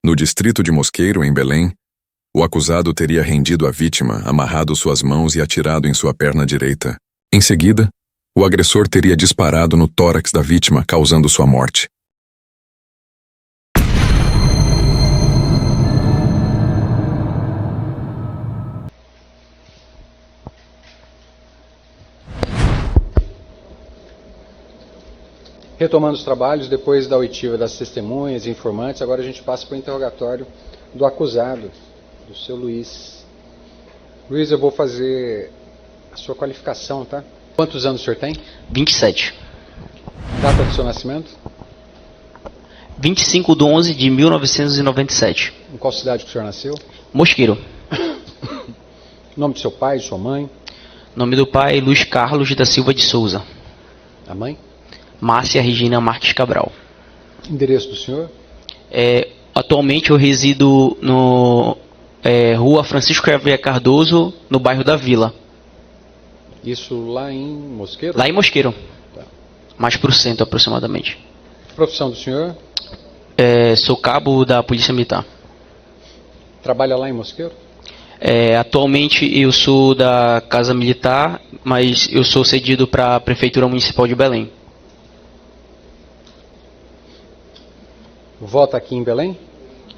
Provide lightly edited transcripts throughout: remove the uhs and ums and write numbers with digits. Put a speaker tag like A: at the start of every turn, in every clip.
A: No distrito de Mosqueiro, em Belém, o acusado teria rendido a vítima, amarrado suas mãos e atirado em sua perna direita. Em seguida, o agressor teria disparado no tórax da vítima, causando sua morte.
B: Retomando os trabalhos, depois da oitiva das testemunhas e informantes, agora a gente passa para o interrogatório do acusado, do seu Luiz. Luiz, eu vou fazer a sua qualificação, tá? Quantos anos o senhor tem?
C: 27.
B: Data do seu nascimento?
C: 25/11/1997.
B: Em qual cidade que o senhor nasceu?
C: Mosqueiro.
B: Nome do seu pai, de sua mãe?
C: Nome do pai, Luiz Carlos da Silva de Souza.
B: A mãe?
C: Márcia Regina Marques Cabral.
B: Endereço do senhor?
C: Atualmente eu resido no Rua Francisco Xavier Cardoso, no bairro da Vila.
B: Isso lá em Mosqueiro?
C: Lá em Mosqueiro.
B: Tá.
C: Mais pro centro aproximadamente.
B: Profissão do senhor?
C: Sou cabo da Polícia Militar.
B: Trabalha lá em Mosqueiro?
C: Atualmente eu sou da Casa Militar, mas eu sou cedido para a Prefeitura Municipal de Belém.
B: Vota aqui em Belém?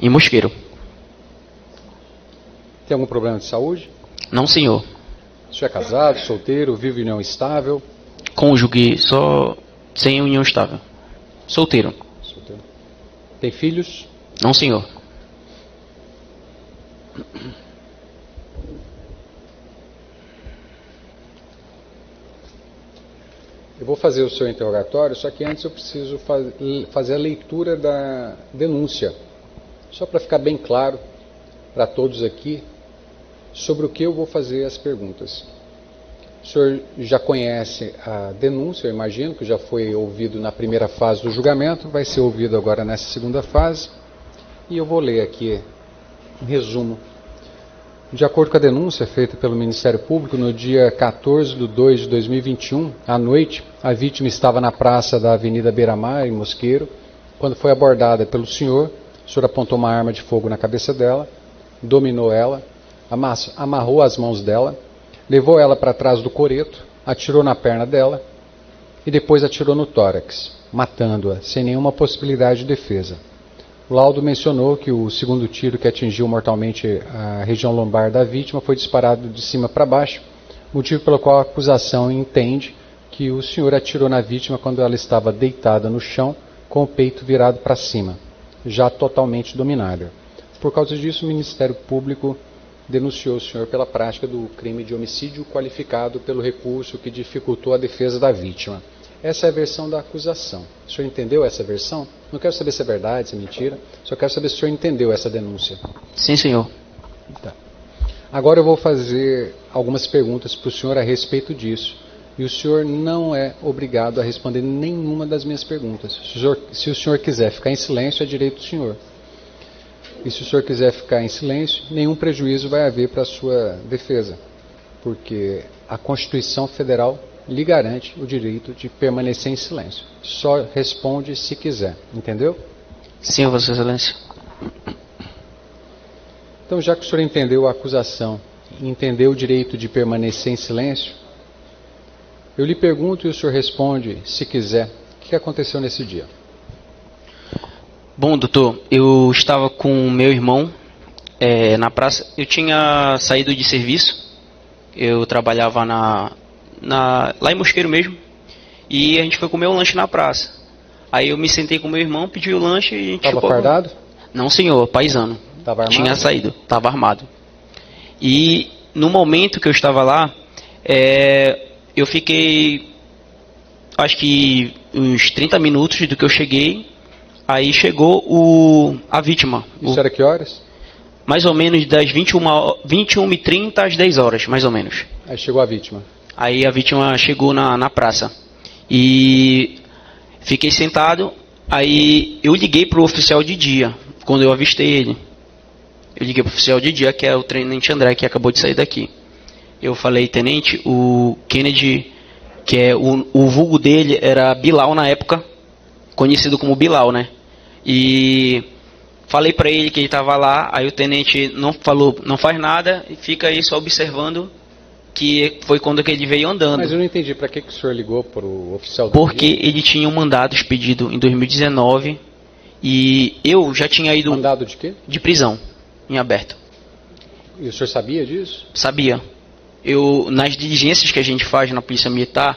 C: Em Mosqueiro.
B: Tem algum problema de saúde?
C: Não, senhor.
B: O senhor é casado, solteiro, vive em união estável?
C: Cônjuge, só sem união estável. Solteiro.
B: Solteiro. Tem filhos?
C: Não, senhor.
B: Eu vou fazer o seu interrogatório, só que antes eu preciso fazer a leitura da denúncia. Só para ficar bem claro para todos aqui sobre o que eu vou fazer as perguntas. O senhor já conhece a denúncia, eu imagino, que já foi ouvido na primeira fase do julgamento, vai ser ouvido agora nessa segunda fase. E eu vou ler aqui um resumo. De acordo com a denúncia feita pelo Ministério Público, no dia 14/2/2021, à noite, a vítima estava na praça da Avenida Beira-Mar, em Mosqueiro, quando foi abordada pelo senhor. O senhor apontou uma arma de fogo na cabeça dela, dominou ela, amarrou as mãos dela, levou ela para trás do coreto, atirou na perna dela e depois atirou no tórax, matando-a, sem nenhuma possibilidade de defesa. O laudo mencionou que o segundo tiro que atingiu mortalmente a região lombar da vítima foi disparado de cima para baixo, motivo pelo qual a acusação entende que o senhor atirou na vítima quando ela estava deitada no chão, com o peito virado para cima, já totalmente dominada. Por causa disso, o Ministério Público denunciou o senhor pela prática do crime de homicídio qualificado pelo recurso que dificultou a defesa da vítima. Essa é a versão da acusação. O senhor entendeu essa versão? Não quero saber se é verdade, se é mentira. Só quero saber se o senhor entendeu essa denúncia.
C: Sim, senhor.
B: Tá. Agora eu vou fazer algumas perguntas para o senhor a respeito disso. E o senhor não é obrigado a responder nenhuma das minhas perguntas. Se o senhor quiser ficar em silêncio, é direito do senhor. E se o senhor quiser ficar em silêncio, nenhum prejuízo vai haver para a sua defesa. Porque a Constituição Federal lhe garante o direito de permanecer em silêncio. Só responde se quiser, entendeu?
C: Sim, Vossa Excelência.
B: Então, já que o senhor entendeu a acusação e entendeu o direito de permanecer em silêncio, eu lhe pergunto e o senhor responde, se quiser, o que aconteceu nesse dia?
C: Bom, doutor, eu estava com meu irmão na praça. Eu tinha saído de serviço, eu trabalhava lá em Mosqueiro mesmo, e a gente foi comer um lanche na praça. Aí eu me sentei com meu irmão, pedi o lanche e a gente
B: Estava fardado?
C: Não, senhor, paisano.
B: Estava armado?
C: Tinha saído, estava armado. E no momento que eu estava lá, eu fiquei, acho que uns 30 minutos do que eu cheguei, aí chegou a vítima.
B: Isso era que horas?
C: Mais ou menos das 21h30 às 10 horas, mais ou menos.
B: Aí chegou a vítima.
C: Aí a vítima chegou na praça e fiquei sentado, aí eu liguei para o oficial de dia, quando eu avistei ele. Eu liguei para o oficial de dia, que é o tenente André, que acabou de sair daqui. Eu falei, tenente, o Kennedy, que é o vulgo dele era Bilal na época, conhecido como Bilal, né? E Falei para ele que ele estava lá, aí o tenente não falou, não faz nada, e fica aí só observando, que foi quando que ele veio andando.
B: Mas eu não entendi, para que o senhor ligou para o oficial do
C: Porque
B: dia?
C: ele tinha um mandado expedido em 2019, e eu já tinha ido...
B: Mandado de quê?
C: De prisão, em aberto.
B: E o senhor sabia disso?
C: Sabia. Nas diligências que a gente faz na Polícia Militar,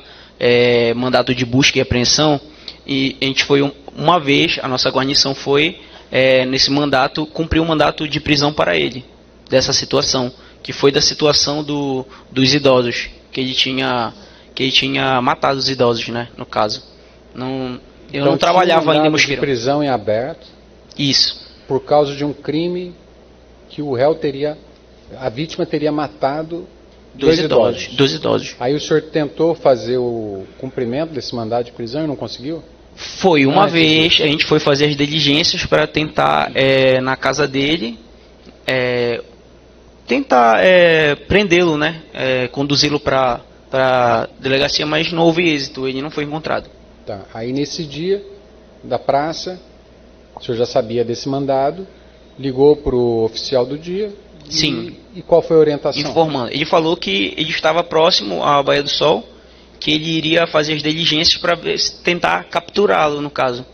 C: mandado de busca e apreensão, e a gente foi uma vez, a nossa guarnição foi... nesse mandato, cumpriu um mandato de prisão para ele, dessa situação, que foi da situação dos idosos, que ele tinha matado os idosos, né, no caso. Eu não trabalhava ainda em Mosqueirão.
B: De prisão em aberto.
C: Isso.
B: Por causa de um crime que a vítima teria matado dois idosos. Aí o senhor tentou fazer o cumprimento desse mandado de prisão e não conseguiu?
C: Foi uma vez, a gente foi fazer as diligências para tentar, na casa dele, tentar prendê-lo, né? Conduzi-lo para a delegacia, mas não houve êxito, ele não foi encontrado.
B: Tá. Aí nesse dia da praça, o senhor já sabia desse mandado, ligou para o oficial do dia.
C: Sim.
B: E qual foi a orientação?
C: Informando. Ele falou que ele estava próximo à Baía do Sol, que ele iria fazer as diligências para tentar capturá-lo, no caso.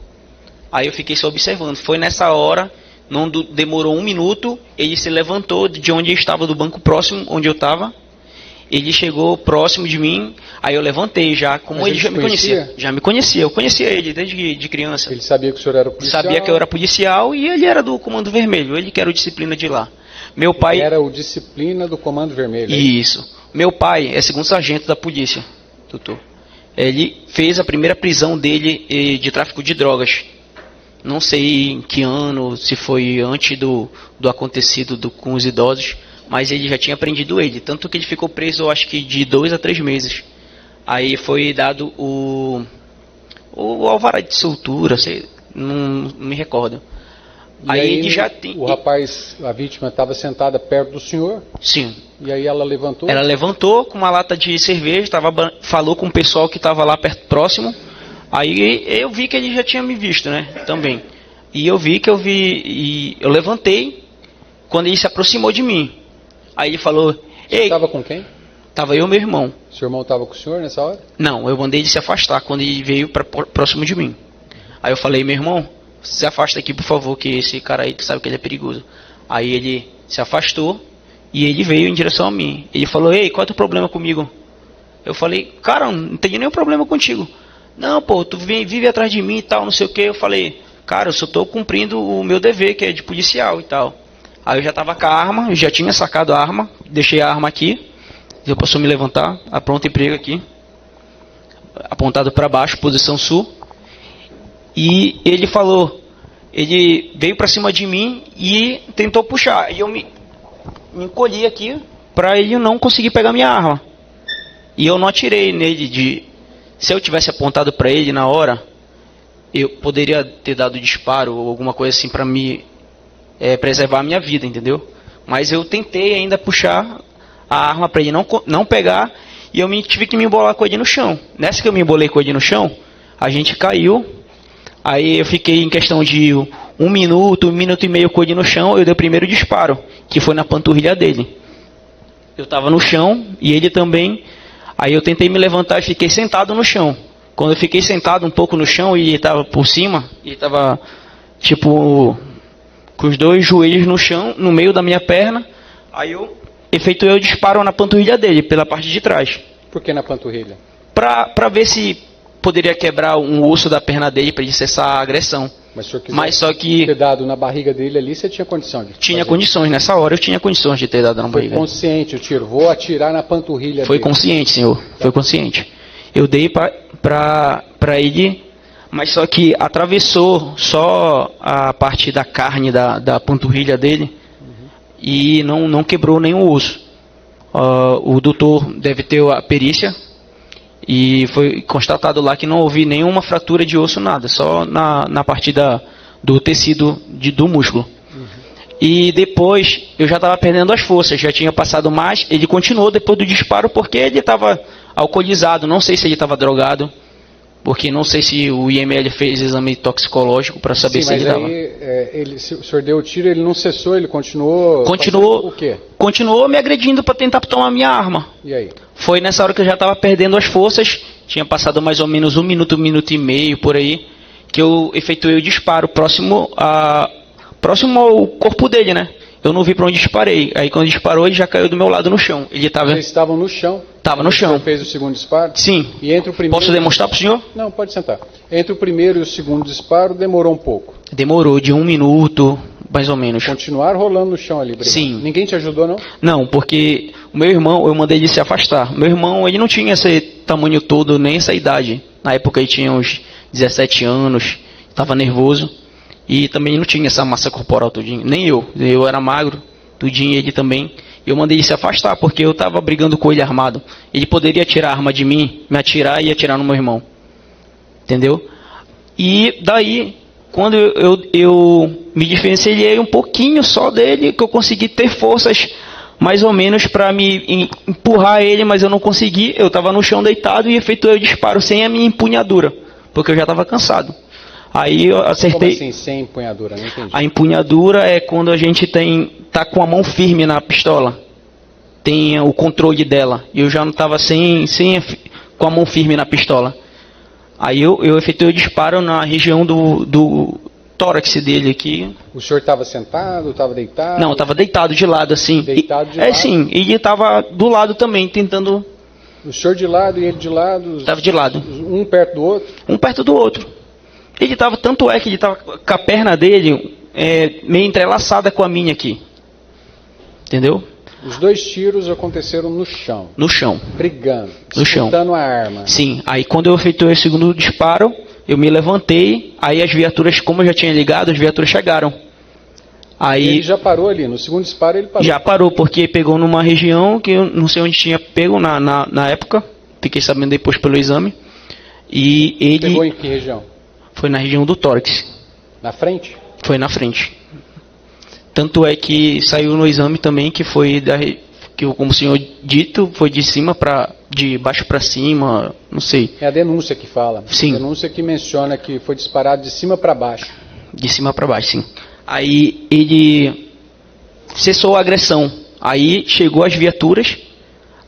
C: Aí eu fiquei só observando. Foi nessa hora, não demorou 1 minuto, ele se levantou de onde eu estava, do banco próximo, onde eu estava. Ele chegou próximo de mim, aí eu levantei já, como
B: Mas
C: ele já me conhecia. Já me conhecia, eu conhecia ele desde de criança.
B: Ele sabia que o senhor era policial?
C: Sabia que eu era policial e ele era do Comando Vermelho, ele que era o disciplina de lá. Meu pai...
B: Era o disciplina do Comando Vermelho.
C: Isso. Meu pai é segundo sargento da polícia. Doutor. Ele fez a primeira prisão dele de tráfico de drogas. Não sei em que ano, se foi antes do acontecido com os idosos, mas ele já tinha prendido ele. Tanto que ele ficou preso, acho que de 2 a 3 meses. Aí foi dado o alvará de soltura, não me recordo.
B: Aí ele já tem... O rapaz, a vítima, estava sentada perto do senhor?
C: Sim.
B: E aí ela levantou?
C: Ela levantou com uma lata de cerveja, falou com o pessoal que estava lá perto, próximo. Aí eu vi que ele já tinha me visto, né? Também. E eu eu levantei quando ele se aproximou de mim. Aí ele falou...
B: Você estava com quem?
C: Tava eu e meu irmão.
B: Seu irmão estava com o senhor nessa hora?
C: Não, eu mandei ele se afastar quando ele veio próximo de mim. Aí eu falei, meu irmão, se afasta aqui, por favor, que esse cara aí, tu sabe que ele é perigoso. Aí ele se afastou e ele veio em direção a mim. Ele falou, ei, qual é o teu problema comigo? Eu falei, cara, não tem nenhum problema contigo. Não, pô, tu vive atrás de mim e tal, não sei o que. Eu falei, cara, eu só estou cumprindo o meu dever, que é de policial e tal. Aí eu já estava com a arma, eu já tinha sacado a arma, deixei a arma aqui. Eu posso me levantar, a pronto emprego aqui. Apontado para baixo, posição sul. E ele falou, ele veio para cima de mim e tentou puxar. E eu me encolhi aqui para ele não conseguir pegar minha arma. E eu não atirei nele. Se eu tivesse apontado para ele na hora, eu poderia ter dado disparo ou alguma coisa assim para me preservar a minha vida, entendeu? Mas eu tentei ainda puxar a arma para ele não pegar e eu tive que me embolar com ele no chão. Nessa que eu me embolei com ele no chão, a gente caiu. Aí eu fiquei em questão de 1 minuto, 1 minuto e meio com ele no chão, eu dei o primeiro disparo, que foi na panturrilha dele. Eu estava no chão e ele também. Aí eu tentei me levantar e fiquei sentado no chão. Quando eu fiquei sentado um pouco no chão e ele estava por cima, ele estava tipo com os 2 joelhos no chão, no meio da minha perna, aí eu efetuei o disparo na panturrilha dele, pela parte de trás.
B: Por que na panturrilha?
C: Para ver se poderia quebrar um osso da perna dele para ele cessar a agressão.
B: Mas só que ter dado na barriga dele ali, você tinha condição de
C: Tinha
B: fazer?
C: Condições, nessa hora eu tinha condições de ter dado na barriga.
B: Foi consciente o tiro, vou atirar na panturrilha
C: Foi
B: dele.
C: consciente, senhor, foi consciente. Eu dei para ele, mas só que atravessou só a parte da carne da panturrilha dele e não quebrou nenhum osso. O doutor deve ter a perícia. E foi constatado lá que não houve nenhuma fratura de osso, nada, só na parte do tecido do músculo. E depois eu já estava perdendo as forças, já tinha passado mais. Ele continuou depois do disparo porque ele estava alcoolizado, não sei se ele estava drogado. Porque não sei se o IML fez exame toxicológico para saber se ele dava.
B: Mas aí, se o senhor deu o tiro, ele não cessou, ele continuou...
C: Continuou
B: o quê?
C: Continuou me agredindo para tentar tomar minha arma.
B: E aí?
C: Foi nessa hora que eu já estava perdendo as forças, tinha passado mais ou menos 1 minuto, 1 minuto e meio, por aí, que eu efetuei o disparo próximo ao corpo dele, né? Eu não vi para onde disparei. Aí quando disparou, ele já caiu do meu lado no chão. Ele estava...
B: Vocês estavam no chão?
C: Estava no chão.
B: O senhor fez o segundo disparo?
C: Sim.
B: E entre o primeiro...
C: Posso demonstrar para o senhor?
B: Não, pode sentar. Entre o primeiro e o segundo disparo, demorou um pouco.
C: Demorou de 1 minuto, mais ou menos.
B: Continuaram rolando no chão ali, brigando?
C: Sim.
B: Ninguém te ajudou, não?
C: Não, porque o meu irmão, eu mandei ele se afastar. Meu irmão, ele não tinha esse tamanho todo, nem essa idade. Na época ele tinha uns 17 anos, estava nervoso. E também não tinha essa massa corporal todinha. Nem eu. Eu era magro, tudinho, ele também. Eu mandei ele se afastar, porque eu estava brigando com ele armado. Ele poderia tirar a arma de mim, me atirar e atirar no meu irmão. Entendeu? E daí, quando eu me diferenciei um pouquinho só dele, que eu consegui ter forças mais ou menos para me empurrar ele, mas eu não consegui. Eu estava no chão deitado e efetuei o disparo sem a minha empunhadura, porque eu já estava cansado. Aí eu acertei.
B: Como assim, sem empunhadura? Não entendi.
C: A empunhadura é quando a gente tá com a mão firme na pistola. Tem o controle dela. E eu já não estava com a mão firme na pistola. Aí eu efetuei o disparo na região do tórax dele aqui.
B: O senhor estava sentado, estava deitado?
C: Não, estava deitado de lado assim.
B: Deitado de lado?
C: Sim. E ele estava do lado também, tentando...
B: O senhor de lado e ele de lado?
C: Estava de lado.
B: Um perto do outro?
C: Um perto do outro. Ele estava, tanto é que ele estava com a perna dele meio entrelaçada com a minha aqui. Entendeu?
B: Os dois tiros aconteceram no chão.
C: No chão.
B: Brigando.
C: No chão.
B: Disputando a arma.
C: Sim. Aí quando eu efetuei o segundo disparo, eu me levantei. Aí as viaturas, como eu já tinha ligado, as viaturas chegaram. Aí
B: Ele já parou ali. No segundo disparo ele parou.
C: já parou, porque pegou numa região que eu não sei onde tinha pego na época. Fiquei sabendo depois pelo exame. E ele...
B: Pegou em que região?
C: Foi na região do tórax.
B: Na frente?
C: Foi na frente. Tanto é que saiu no exame também que foi que, como o senhor dito, foi de baixo para cima, não sei.
B: É a denúncia que fala.
C: Sim.
B: A denúncia que menciona que foi disparado de cima para baixo.
C: De cima para baixo, sim. Aí ele cessou a agressão. Aí chegou as viaturas.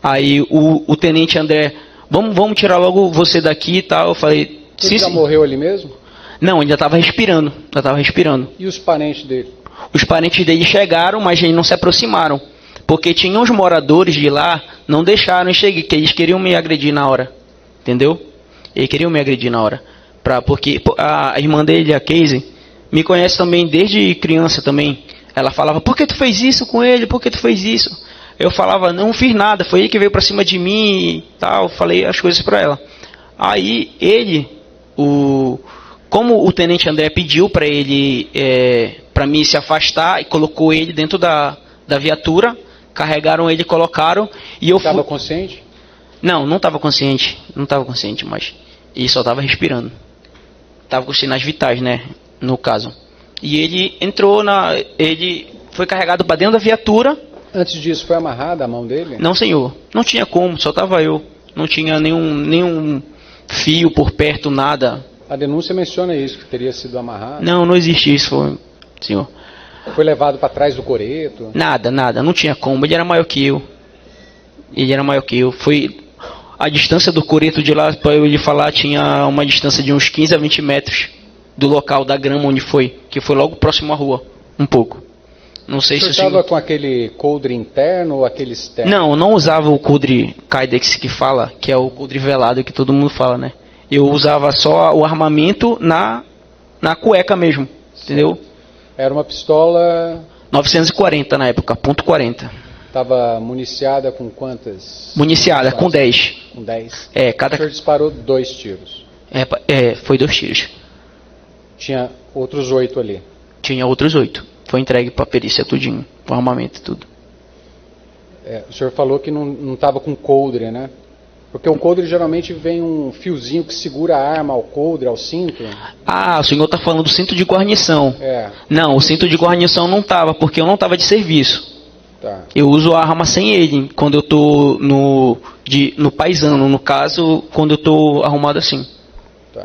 C: Aí o tenente André, vamos tirar logo você daqui e tal. Eu falei,
B: Ele já morreu ali mesmo?
C: Não, ele já estava respirando.
B: E os parentes dele?
C: Os parentes dele chegaram, mas eles não se aproximaram. Porque tinham os moradores de lá, não deixaram eu chegar, que eles queriam me agredir na hora. Entendeu? Eles queriam me agredir na hora. Porque a irmã dele, a Casey, me conhece também desde criança também. Ela falava, por que tu fez isso com ele? Por que tu fez isso? Eu falava, não fiz nada, foi ele que veio pra cima de mim e tal. Falei as coisas pra ela. Aí ele, como o tenente André pediu para ele, para mim se afastar, e colocou ele dentro da viatura, carregaram ele, colocaram, e eu
B: Estava consciente?
C: Não estava consciente, mas ele só estava respirando. Estava com sinais vitais, né, no caso. E ele entrou ele foi carregado para dentro da viatura.
B: Antes disso, foi amarrada a mão dele?
C: Não, senhor, não tinha como, só estava eu. Não tinha nenhum fio por perto, nada.
B: A denúncia menciona isso, que teria sido amarrado.
C: Não existe isso, senhor.
B: Foi levado para trás do coreto?
C: Nada, não tinha como. Ele era maior que eu. Foi a distância do coreto de lá, para eu lhe falar, tinha uma distância de uns 15 a 20 metros do local da grama onde foi, que foi logo próximo à rua, um pouco. Não sei se o senhor...
B: estava com aquele coldre interno ou aquele externo?
C: Não usava o coldre Kydex que fala, que é o coldre velado que todo mundo fala, né? Eu usava só o armamento na cueca mesmo, entendeu?
B: Era uma pistola...
C: 940 na época, .40.
B: Estava municiada com quantas?
C: Municiada, com 10.
B: Com 10?
C: Cada...
B: O senhor disparou 2 tiros?
C: Foi 2 tiros.
B: Tinha outros 8 ali?
C: Tinha outros 8. Foi entregue para a perícia tudinho, o armamento e tudo.
B: O senhor falou que não estava com coldre, né? Porque o coldre geralmente vem um fiozinho que segura a arma ao coldre, ao cinto.
C: Ah, o senhor está falando do cinto de guarnição. Não, o cinto de guarnição não estava, porque eu não estava de serviço.
B: Tá.
C: Eu uso a arma sem ele, quando eu estou no paisano, no caso, quando eu estou arrumado assim.
B: Tá.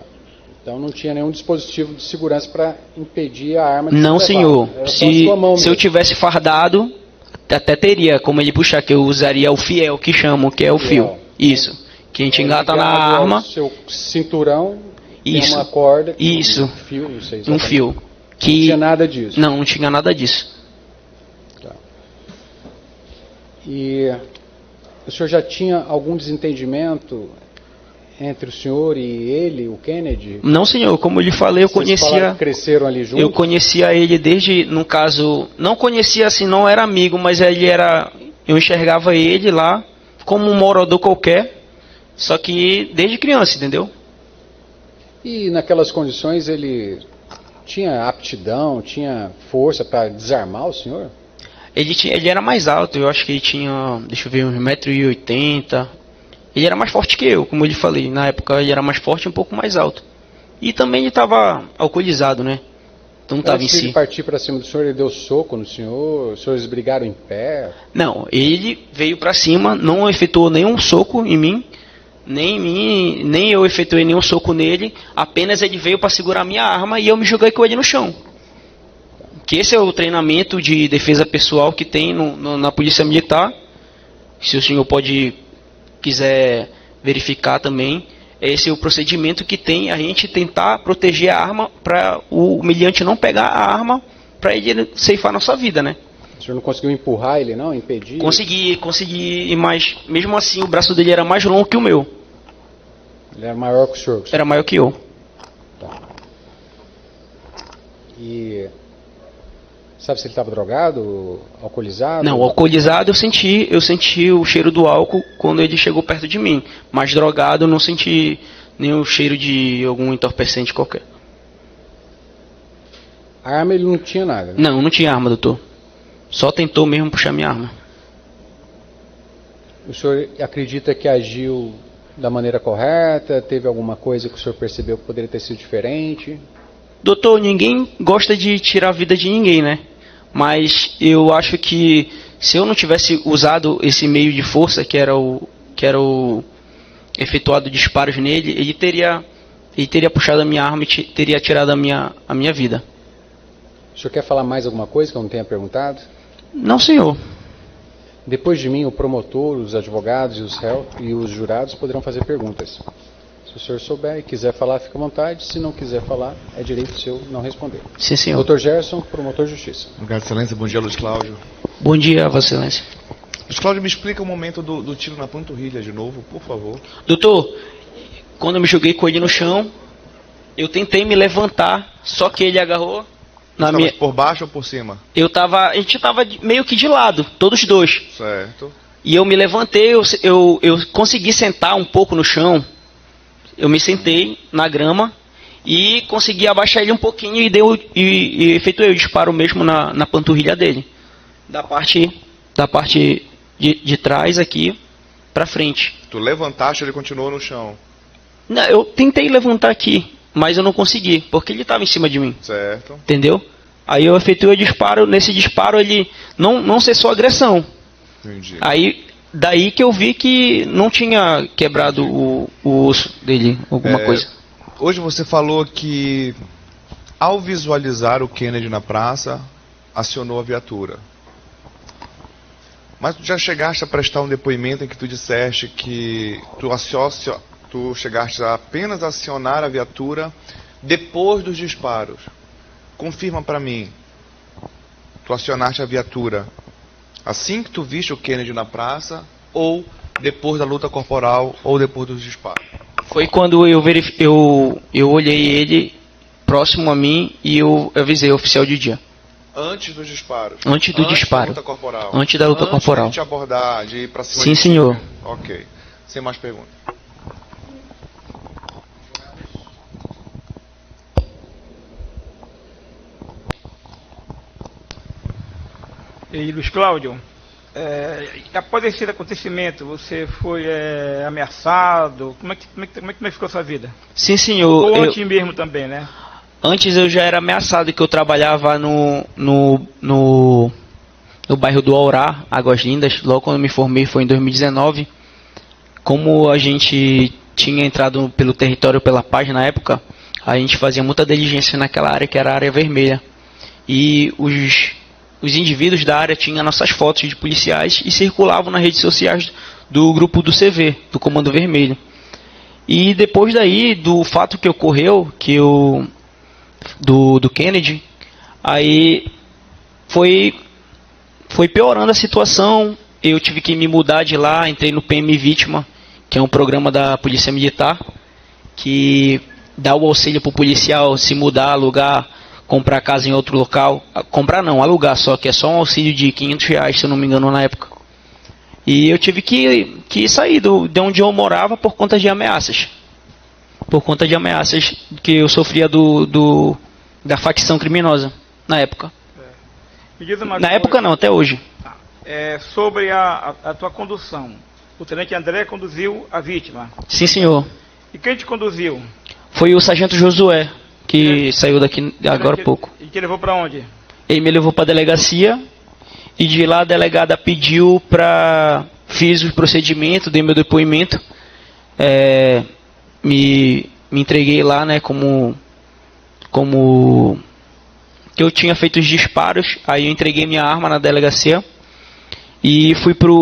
B: Então não tinha nenhum dispositivo de segurança para impedir a arma de
C: Não,
B: ser
C: senhor.
B: levada. Era só a sua mão
C: Se eu
B: mesmo.
C: tivesse fardado, até teria como ele puxar, que eu usaria o fiel, que chamam, que é o fio.
B: Fiel.
C: Isso. Que a gente
B: É
C: engata na
B: ligado ao
C: arma.
B: seu cinturão,
C: Isso.
B: tem uma corda,
C: Isso.
B: um fio, não sei
C: Um
B: exatamente.
C: fio.
B: Não
C: Que...
B: tinha nada disso.
C: Não tinha nada disso.
B: Tá. E o senhor já tinha algum desentendimento entre o senhor e ele, o Kennedy?
C: Não, senhor. Como eu lhe falei, eu
B: Vocês falaram
C: conhecia...
B: que cresceram ali juntos?
C: Eu conhecia ele desde, no caso... Não conhecia assim, não era amigo, mas ele era... Eu enxergava ele lá como um morador qualquer. Só que desde criança, entendeu?
B: E naquelas condições ele tinha aptidão, tinha força para desarmar o senhor?
C: Ele era mais alto, eu acho que ele tinha, deixa eu ver, uns 1,80 m. Ele era mais forte que eu, como eu lhe falei. Na época ele era mais forte e um pouco mais alto. E também ele estava alcoolizado, né? Então não estava em
B: Antes de
C: si.
B: partir para cima do senhor, ele deu soco no senhor? Os senhores brigaram em pé?
C: Não, ele veio pra cima, não efetuou nenhum soco em mim, nem eu efetuei nenhum soco nele, apenas ele veio para segurar minha arma e eu me joguei com ele no chão. Que esse é o treinamento de defesa pessoal que tem na Polícia Militar. Se o senhor quiser verificar também, esse é o procedimento que tem a gente tentar proteger a arma para o humilhante não pegar a arma para ele ceifar nossa vida, né?
B: O senhor não conseguiu empurrar ele, não? Impedir?
C: Consegui, mas mesmo assim o braço dele era mais longo que o meu.
B: Ele era maior que o senhor?
C: Era maior que eu.
B: Tá. E sabe se ele estava drogado, alcoolizado?
C: Não, alcoolizado eu senti o cheiro do álcool quando ele chegou perto de mim. Mas drogado eu não senti nenhum cheiro de algum entorpecente qualquer.
B: A arma ele não tinha nada, né?
C: Não tinha arma, doutor. Só tentou mesmo puxar minha arma.
B: O senhor acredita que agiu da maneira correta? Teve alguma coisa que o senhor percebeu que poderia ter sido diferente?
C: Doutor, ninguém gosta de tirar a vida de ninguém, né? Mas eu acho que se eu não tivesse usado esse meio de força, que era o efetuado disparos nele, ele teria puxado a minha arma e teria tirado a minha vida.
B: O senhor quer falar mais alguma coisa que eu não tenha perguntado?
C: Não, senhor.
B: Depois de mim, o promotor, os advogados e os réus e os jurados poderão fazer perguntas. Se o senhor souber e quiser falar, fica à vontade. Se não quiser falar, é direito seu não responder.
C: Sim, senhor.
B: Dr. Gerson, promotor de justiça.
D: Obrigado, Excelência. Bom dia, Luiz Cláudio.
C: Bom dia, Vossa Excelência.
D: Luiz Cláudio, me explica o momento do tiro na panturrilha de novo, por favor.
C: Doutor, quando eu me joguei com ele no chão, eu tentei me levantar, só que ele agarrou na
D: Estava
C: minha...
D: por baixo ou por cima?
C: A gente tava meio que de lado, todos dois.
D: Certo.
C: E eu me levantei, eu consegui sentar um pouco no chão. Eu me sentei na grama e consegui abaixar ele um pouquinho e efetuei o disparo mesmo na panturrilha dele. Da parte de trás aqui pra frente.
D: Tu levantaste, ele continuou no chão.
C: Não, eu tentei levantar aqui, mas eu não consegui, porque ele estava em cima de mim.
D: Certo.
C: Entendeu? Aí eu efetuei o disparo, nesse disparo ele não cessou a agressão.
D: Entendi.
C: Aí, daí que eu vi que não tinha quebrado o osso dele, alguma coisa.
D: Hoje você falou que, ao visualizar o Kennedy na praça, acionou a viatura. Mas tu já chegaste a prestar um depoimento em que tu disseste que tu chegaste a apenas acionar a viatura depois dos disparos. Confirma para mim. Tu acionaste a viatura assim que tu viste o Kennedy na praça, ou depois da luta corporal, ou depois dos disparos?
C: Foi quando eu olhei ele próximo a mim e eu avisei o oficial de dia.
D: Antes dos disparos?
C: Antes do disparo.
D: Da luta corporal.
C: Antes da luta corporal.
D: Antes de te abordar, de ir pra cima.
C: Sim,
D: de ti.
C: senhor.
D: Ok. Sem mais perguntas.
E: E Luiz Cláudio, após esse acontecimento, você foi ameaçado? Como é que ficou a sua vida?
C: Sim, senhor.
E: Ou antes mesmo também, né?
C: Antes eu já era ameaçado, que eu trabalhava no bairro do Aurá, Águas Lindas. Logo quando eu me formei foi em 2019. Como a gente tinha entrado pelo território pela paz na época, A gente fazia muita diligência naquela área que era a área vermelha. E os indivíduos da área tinham nossas fotos de policiais e circulavam nas redes sociais do grupo do CV, do Comando Vermelho. E depois daí, do fato que ocorreu, do Kennedy, aí foi piorando a situação. Eu tive que me mudar de lá, entrei no PM Vítima, que é um programa da Polícia Militar, que dá o auxílio para o policial se mudar, alugar, comprar casa em outro local. Comprar não, alugar só, que é só um auxílio de R$500, se eu não me engano, na época. E eu tive que sair de onde eu morava por conta de ameaças. Por conta de ameaças que eu sofria da facção criminosa, na época.
E: Me diz uma
C: Na
E: coisa.
C: época não, até hoje.
E: Sobre a tua condução. O tenente André conduziu a vítima.
C: Sim, senhor.
E: E quem te conduziu?
C: Foi o sargento Josué, que saiu daqui agora há pouco.
E: E te levou para onde?
C: Ele me levou para a delegacia e de lá a delegada pediu para... Fiz o procedimento, dei meu depoimento, me entreguei lá, né, como que eu tinha feito os disparos. Aí eu entreguei minha arma na delegacia e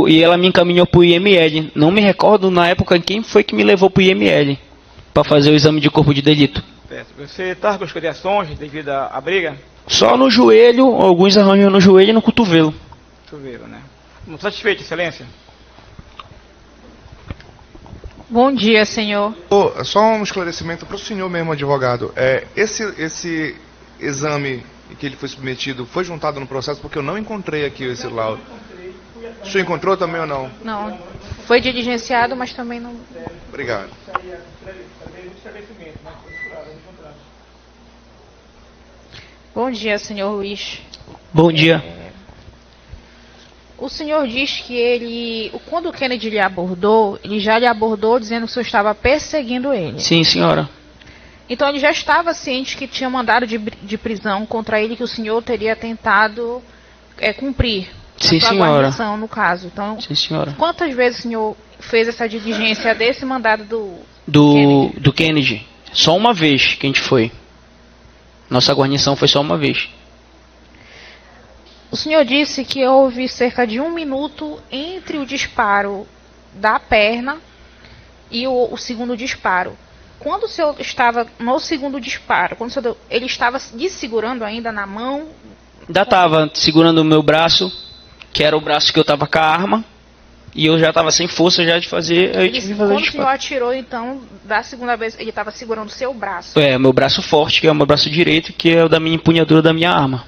C: e ela me encaminhou para o IML. Não me recordo na época quem foi que me levou para o IML para fazer o exame de corpo de delito.
E: Você estava com escoriações devido à briga?
C: Só no joelho, alguns arranjos no joelho e no cotovelo.
E: Cotovelo, né? Satisfeito, excelência?
F: Bom dia, senhor.
D: Só um esclarecimento para o senhor mesmo, advogado. Esse exame que ele foi submetido foi juntado no processo, porque eu não encontrei aqui esse laudo. O senhor encontrou também ou não?
F: Não. Foi diligenciado, mas também não.
D: Obrigado.
F: Bom dia, senhor Luiz.
C: Bom dia.
F: O senhor diz que quando o Kennedy lhe abordou, ele já lhe abordou dizendo que o senhor estava perseguindo ele.
C: Sim, senhora.
F: Então ele já estava ciente que tinha mandado de prisão contra ele, que o senhor teria tentado cumprir.
C: Sim,
F: a sua
C: senhora.
F: guarnição, no caso. Então,
C: Sim, senhora.
F: quantas vezes o senhor fez essa diligência desse mandado
C: Do Kennedy? Só uma vez que a gente foi. Nossa guarnição foi só uma vez.
F: O senhor disse que houve cerca de 1 minuto entre o disparo da perna e o segundo disparo. Quando o senhor estava no segundo disparo, ele estava segurando ainda na mão?
C: Ainda estava segurando o meu braço, que era o braço que eu estava com a arma, e eu já estava sem força já de fazer, eu tive que fazer o
F: Quando o senhor
C: disparo.
F: atirou, então, da segunda vez, ele estava segurando o seu braço?
C: Meu braço forte, que é o meu braço direito, que é o da minha empunhadura da minha arma.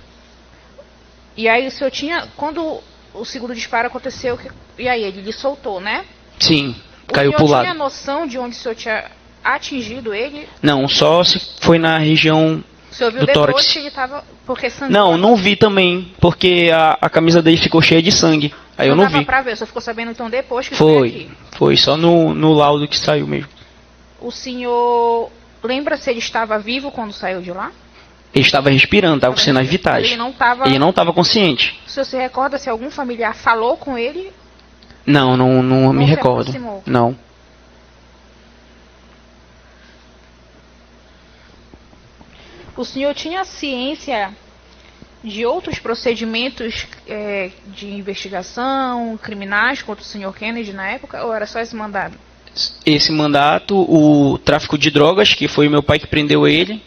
F: E aí o senhor quando o segundo disparo aconteceu, e aí ele lhe soltou, né?
C: Sim, caiu pro
F: O senhor tinha
C: lado.
F: noção de onde o senhor tinha atingido ele?
C: Não, só se foi na região
F: O senhor viu
C: do
F: depois
C: tórax.
F: que ele estava... Porque sangrou?
C: Não vi também, porque a camisa dele ficou cheia de sangue. Aí eu não
F: dava
C: vi.
F: pra ver, o senhor ficou sabendo então depois que foi aqui.
C: Foi só no laudo que saiu mesmo.
F: O senhor lembra se ele estava vivo quando saiu de lá?
C: Ele estava respirando, estava com sinais vitais.
F: Ele não estava...
C: Ele não estava consciente.
F: O senhor se recorda se algum familiar falou com ele?
C: Não me
F: se
C: recordo.
F: aproximou?
C: Não.
F: O senhor tinha ciência de outros procedimentos de investigação criminais contra o senhor Kennedy na época, ou era só esse mandado?
C: Esse mandato, o tráfico de drogas, que foi meu pai que prendeu ele,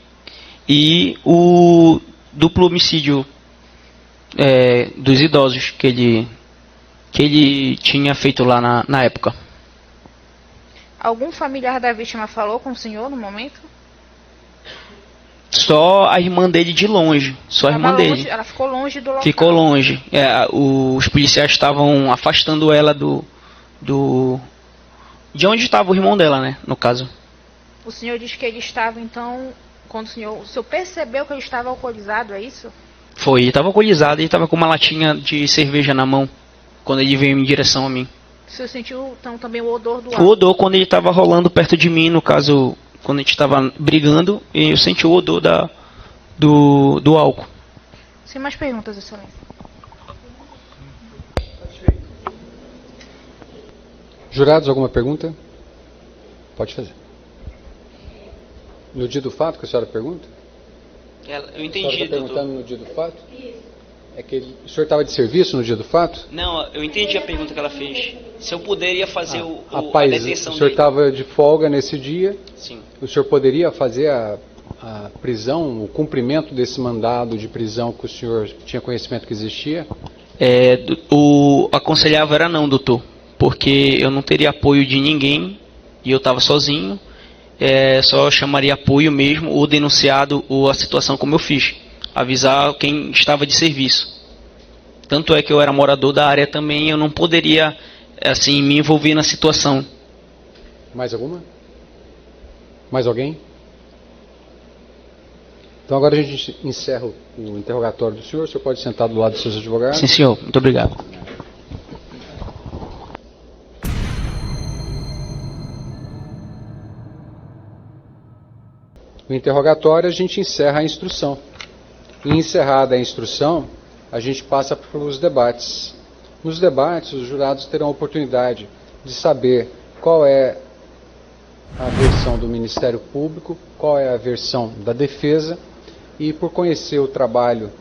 C: e o duplo homicídio dos idosos que ele tinha feito lá na época.
F: Algum familiar da vítima falou com o senhor no momento?
C: Só a irmã dele de longe. Só a irmã dele.
F: Ela ficou longe do local.
C: Ficou longe. Os policiais estavam afastando ela de onde estava o irmão dela, né? No caso.
F: O senhor diz que ele estava, então, quando o senhor percebeu que ele estava alcoolizado, é isso?
C: Foi, ele estava alcoolizado, ele estava com uma latinha de cerveja na mão, quando ele veio em direção a mim.
F: O senhor sentiu, então, também o odor do
C: O
F: álcool?
C: odor quando ele estava rolando perto de mim, no caso, quando a gente estava brigando, e eu senti o odor do álcool.
F: Sem mais perguntas, excelência.
B: Jurados, alguma pergunta? Pode fazer. No dia do fato que a senhora pergunta?
C: Eu
B: A senhora
C: entendi,
B: está perguntando
C: doutor.
B: no dia do fato? É que o senhor estava de serviço no dia do fato?
C: Não, eu entendi a pergunta que ela fez. Se eu poderia fazer a
B: Rapaz,
C: detenção
B: o senhor
C: dele.
B: estava de folga nesse dia,
C: Sim.
B: o senhor poderia fazer a prisão, o cumprimento desse mandado de prisão que o senhor tinha conhecimento que existia?
C: O aconselhável era não, doutor. Porque eu não teria apoio de ninguém e eu estava sozinho. Só chamaria apoio mesmo, ou denunciado, ou a situação como eu fiz. Avisar quem estava de serviço. Tanto é que eu era morador da área também, eu não poderia assim me envolver na situação.
B: Mais alguma? Mais alguém? Então agora a gente encerra o interrogatório do senhor. O senhor pode sentar do lado dos seus advogados.
C: Sim, senhor. Muito obrigado.
B: O interrogatório a gente encerra a instrução. E encerrada a instrução, a gente passa para os debates. Nos debates, os jurados terão a oportunidade de saber qual é a versão do Ministério Público, qual é a versão da defesa, e por conhecer o trabalho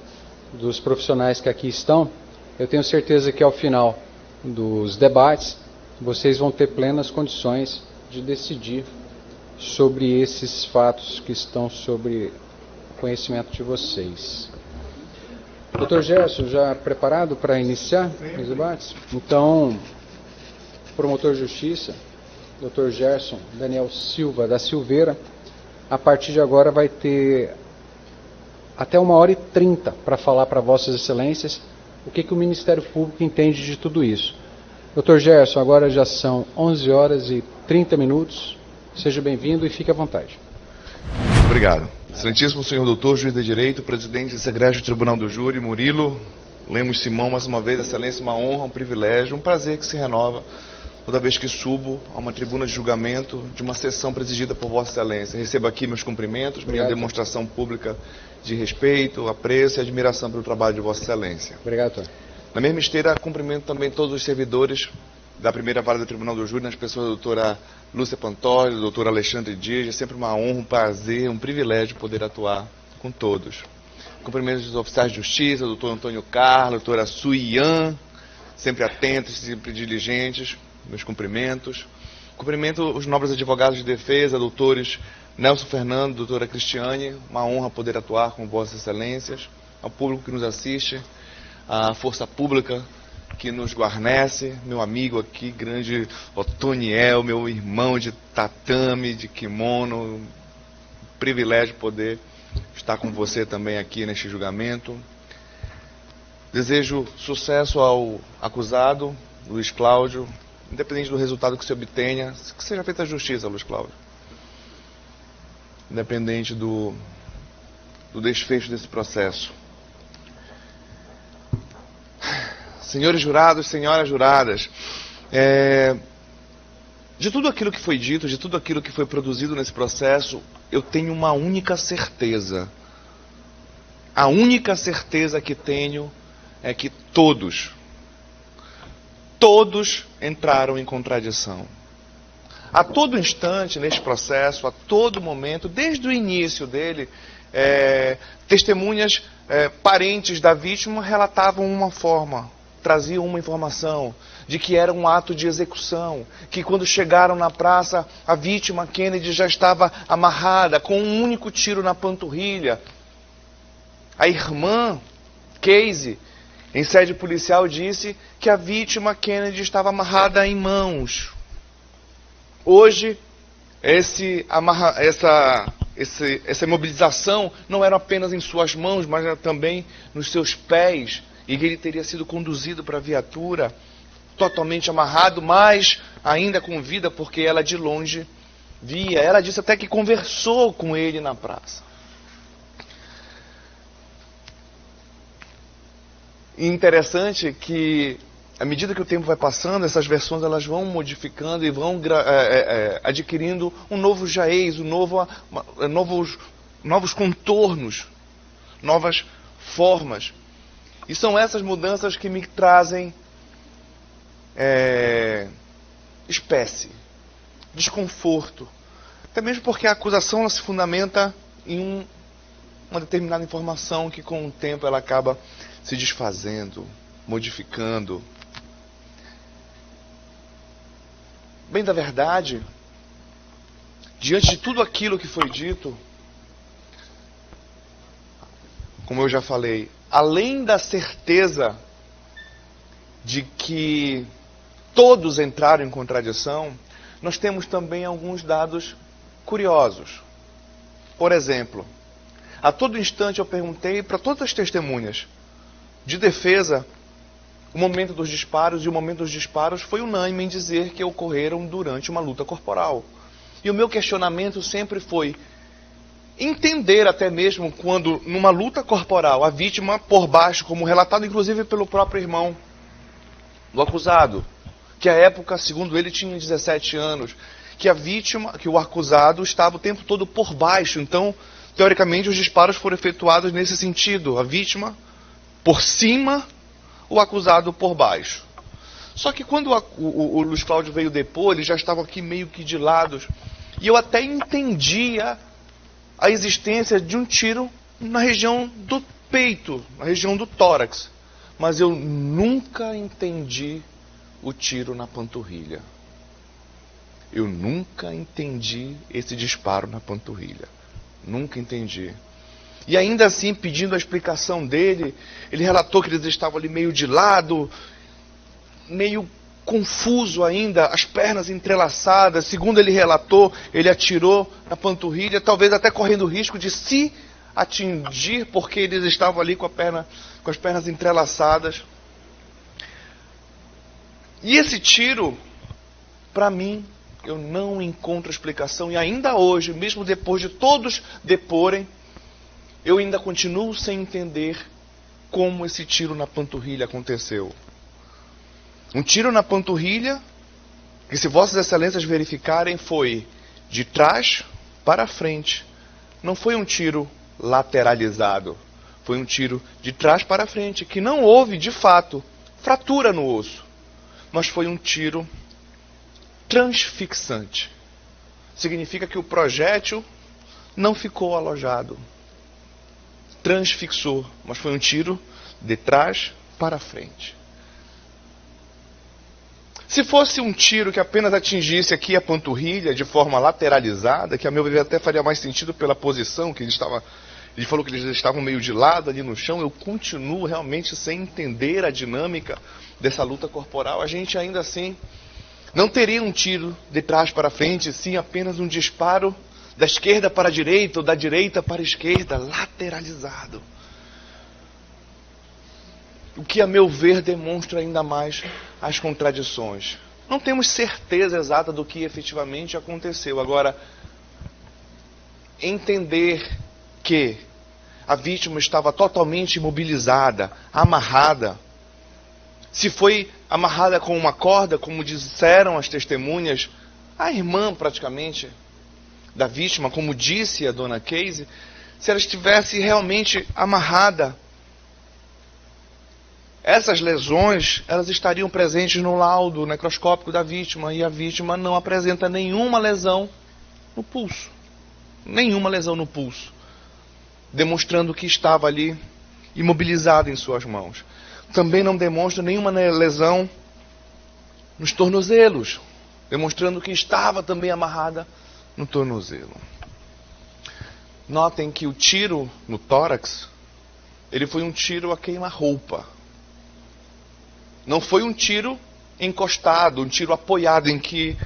B: dos profissionais que aqui estão, eu tenho certeza que ao final dos debates, vocês vão ter plenas condições de decidir sobre esses fatos que estão sobre conhecimento de vocês. Dr. Gerson, já preparado para iniciar os debates? Então, promotor de justiça, Dr. Gerson Daniel Silva da Silveira, a partir de agora vai ter até 1h30 para falar para Vossas Excelências o que o Ministério Público entende de tudo isso. Dr. Gerson, agora já são 11h30. Seja bem-vindo e fique à vontade.
D: Obrigado. Excelentíssimo senhor doutor, juiz de direito, presidente desse egrégio Tribunal do Júri, Murilo Lemos Simão, mais uma vez, excelência, uma honra, um privilégio, um prazer que se renova toda vez que subo a uma tribuna de julgamento de uma sessão presidida por Vossa Excelência. Recebo aqui meus cumprimentos, minha demonstração pública de respeito, apreço e admiração pelo trabalho de Vossa Excelência.
B: Obrigado, doutor.
D: Na mesma esteira, cumprimento também todos os servidores da primeira vara do Tribunal do Júri, nas pessoas da doutora Lúcia Pantoja, do doutor Alexandre Dias. É sempre uma honra, um prazer, um privilégio poder atuar com todos. Cumprimento os oficiais de justiça, o doutor Antônio Carlos, a doutora Suian, sempre atentos, sempre diligentes, meus cumprimentos. Cumprimento os nobres advogados de defesa, doutores Nelson Fernando, doutora Cristiane, uma honra poder atuar com Vossas Excelências, ao público que nos assiste, à força pública que nos guarnece, meu amigo aqui, grande Otoniel, meu irmão de tatame, de kimono, privilégio poder estar com você também aqui neste julgamento. Desejo sucesso ao acusado, Luiz Cláudio, independente do resultado que se obtenha, que seja feita a justiça, Luiz Cláudio. Independente do desfecho desse processo. Senhores jurados, senhoras juradas, de tudo aquilo que foi dito, de tudo aquilo que foi produzido nesse processo, eu tenho uma única certeza. A única certeza que tenho é que todos entraram em contradição. A todo instante neste processo, a todo momento, desde o início dele, testemunhas, parentes da vítima relatavam uma forma, traziam uma informação de que era um ato de execução, que quando chegaram na praça, a vítima Kennedy já estava amarrada com um único tiro na panturrilha. A irmã Casey, em sede policial, disse que a vítima Kennedy estava amarrada em mãos. Hoje, essa imobilização não era apenas em suas mãos, mas era também nos seus pés, e que ele teria sido conduzido para a viatura, totalmente amarrado, mas ainda com vida, porque ela de longe via. Ela disse até que conversou com ele na praça. E interessante que, à medida que o tempo vai passando, essas versões elas vão modificando e vão adquirindo um novo jaez, novos contornos, novas formas. E são essas mudanças que me trazem espécie, desconforto, Até mesmo porque a acusação ela se fundamenta em uma determinada informação que com o tempo ela acaba se desfazendo, modificando. Bem da verdade, diante de tudo aquilo que foi dito, como eu já falei, além da certeza de que todos entraram em contradição, nós temos também alguns dados curiosos. Por exemplo, a todo instante eu perguntei para todas as testemunhas de defesa o momento dos disparos, e o momento dos disparos foi unânime em dizer que ocorreram durante uma luta corporal. E o meu questionamento sempre foi entender até mesmo quando, numa luta corporal, a vítima por baixo, como relatado inclusive pelo próprio irmão do acusado, que à época, segundo ele, tinha 17 anos, que a vítima, que o acusado estava o tempo todo por baixo. Então, teoricamente, os disparos foram efetuados nesse sentido. A vítima por cima, o acusado por baixo. Só que quando o Luiz Cláudio veio depor, eles já estavam aqui meio que de lados. E eu até entendia a existência de um tiro na região do peito, na região do tórax. Mas eu nunca entendi o tiro na panturrilha. Eu nunca entendi esse disparo na panturrilha. Nunca entendi. E ainda assim, pedindo a explicação dele, ele relatou que eles estavam ali meio de lado, meio confuso ainda, as pernas entrelaçadas. Segundo ele relatou, ele atirou na panturrilha, talvez até correndo o risco de se atingir, porque eles estavam ali com as pernas entrelaçadas. E esse tiro, para mim, eu não encontro explicação. E ainda hoje, mesmo depois de todos deporem, eu ainda continuo sem entender como esse tiro na panturrilha aconteceu. Um tiro na panturrilha, que se Vossas Excelências verificarem, foi de trás para frente. Não foi um tiro lateralizado. Foi um tiro de trás para frente, que não houve, de fato, fratura no osso. Mas foi um tiro transfixante. Significa que o projétil não ficou alojado. Transfixou, mas foi um tiro de trás para frente. Se fosse um tiro que apenas atingisse aqui a panturrilha de forma lateralizada, que a meu ver até faria mais sentido pela posição que ele falou que eles estavam meio de lado ali no chão, eu continuo realmente sem entender a dinâmica dessa luta corporal. A gente ainda assim não teria um tiro de trás para frente, sim apenas um disparo da esquerda para a direita ou da direita para a esquerda, lateralizado. O que, a meu ver, demonstra ainda mais as contradições. Não temos certeza exata do que efetivamente aconteceu. Agora, entender que a vítima estava totalmente imobilizada, amarrada. Se foi amarrada com uma corda, como disseram as testemunhas, a irmã praticamente da vítima, como disse a dona Casey, se ela estivesse realmente amarrada, essas lesões, elas estariam presentes no laudo necroscópico da vítima, e a vítima não apresenta nenhuma lesão no pulso. Nenhuma lesão no pulso, demonstrando que estava ali imobilizado em suas mãos. Também não demonstra nenhuma lesão nos tornozelos, demonstrando que estava também amarrada no tornozelo. Notem que o tiro no tórax, ele foi um tiro a queima-roupa. Não foi um tiro encostado, um tiro apoiado, em que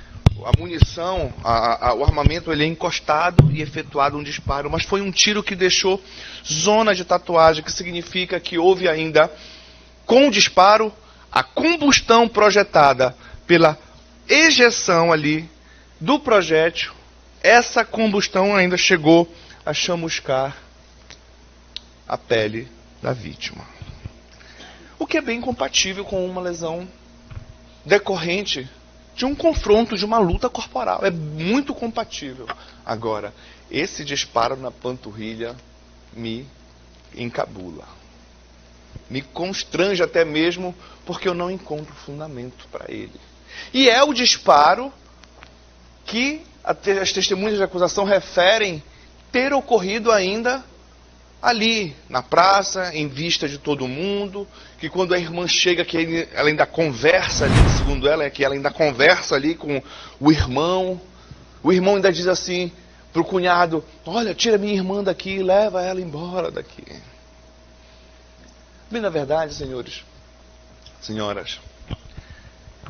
D: a munição, o armamento, ele é encostado e efetuado um disparo, mas foi um tiro que deixou zona de tatuagem, que significa que houve ainda, com o disparo, a combustão projetada pela ejeção ali do projétil. Essa combustão ainda chegou a chamuscar a pele da vítima. O que é bem compatível com uma lesão decorrente de um confronto, de uma luta corporal. É muito compatível. Agora, esse disparo na panturrilha me encabula. Me constrange até mesmo porque eu não encontro fundamento para ele. E é o disparo que as testemunhas de acusação referem ter ocorrido ainda ali, na praça, em vista de todo mundo, que quando a irmã chega, que ela ainda conversa ali, segundo ela, é que ela ainda conversa ali com o irmão ainda diz assim para o cunhado: olha, tira minha irmã daqui e leva ela embora daqui. Bem, na verdade, senhores, senhoras,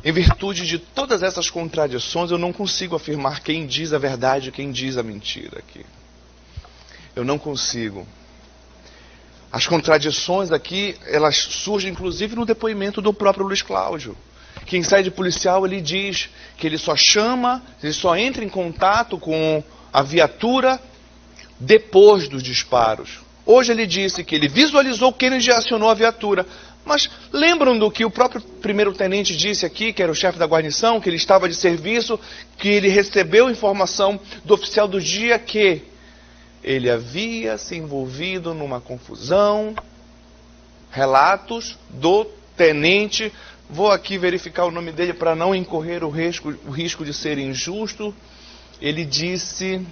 D: em virtude de todas essas contradições, eu não consigo afirmar quem diz a verdade e quem diz a mentira aqui. Eu não consigo. As contradições aqui, elas surgem inclusive no depoimento do próprio Luiz Cláudio, que em sede policial ele diz que ele só entra em contato com a viatura depois dos disparos. Hoje ele disse que ele visualizou Kennedy acionou a viatura. Mas lembram do que o próprio primeiro-tenente disse aqui, que era o chefe da guarnição, que ele estava de serviço, que ele recebeu informação do oficial do dia que ele havia se envolvido numa confusão. Relatos do tenente. Vou aqui verificar o nome dele para não incorrer o risco de ser injusto. Ele disse...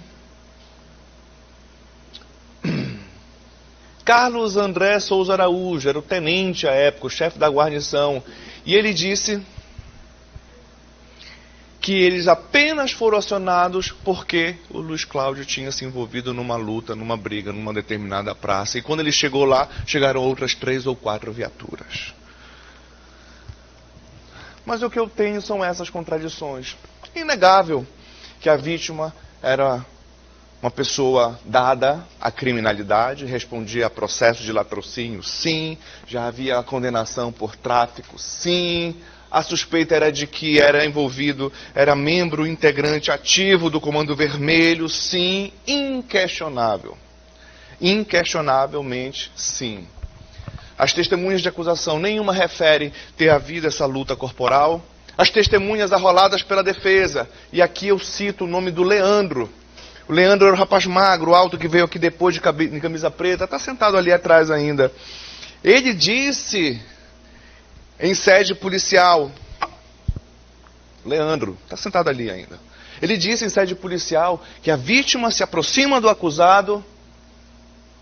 D: Carlos André Souza Araújo, era o tenente à época, o chefe da guarnição. E ele disse que eles apenas foram acionados porque o Luiz Cláudio tinha se envolvido numa luta, numa briga, numa determinada praça. E quando ele chegou lá, chegaram outras 3 ou 4 viaturas. Mas o que eu tenho são essas contradições. É inegável que a vítima era uma pessoa dada à criminalidade, respondia a processo de latrocínio, sim. Já havia a condenação por tráfico, sim. A suspeita era de que era envolvido, era membro integrante ativo do Comando Vermelho, sim. Inquestionável. Inquestionavelmente, sim. As testemunhas de acusação, nenhuma refere ter havido essa luta corporal. As testemunhas arroladas pela defesa, e aqui eu cito o nome do Leandro. O Leandro era o rapaz magro, alto, que veio aqui depois de camisa preta, está sentado ali atrás ainda. Ele disse, em sede policial, Leandro, está sentado ali ainda. Ele disse em sede policial que a vítima se aproxima do acusado,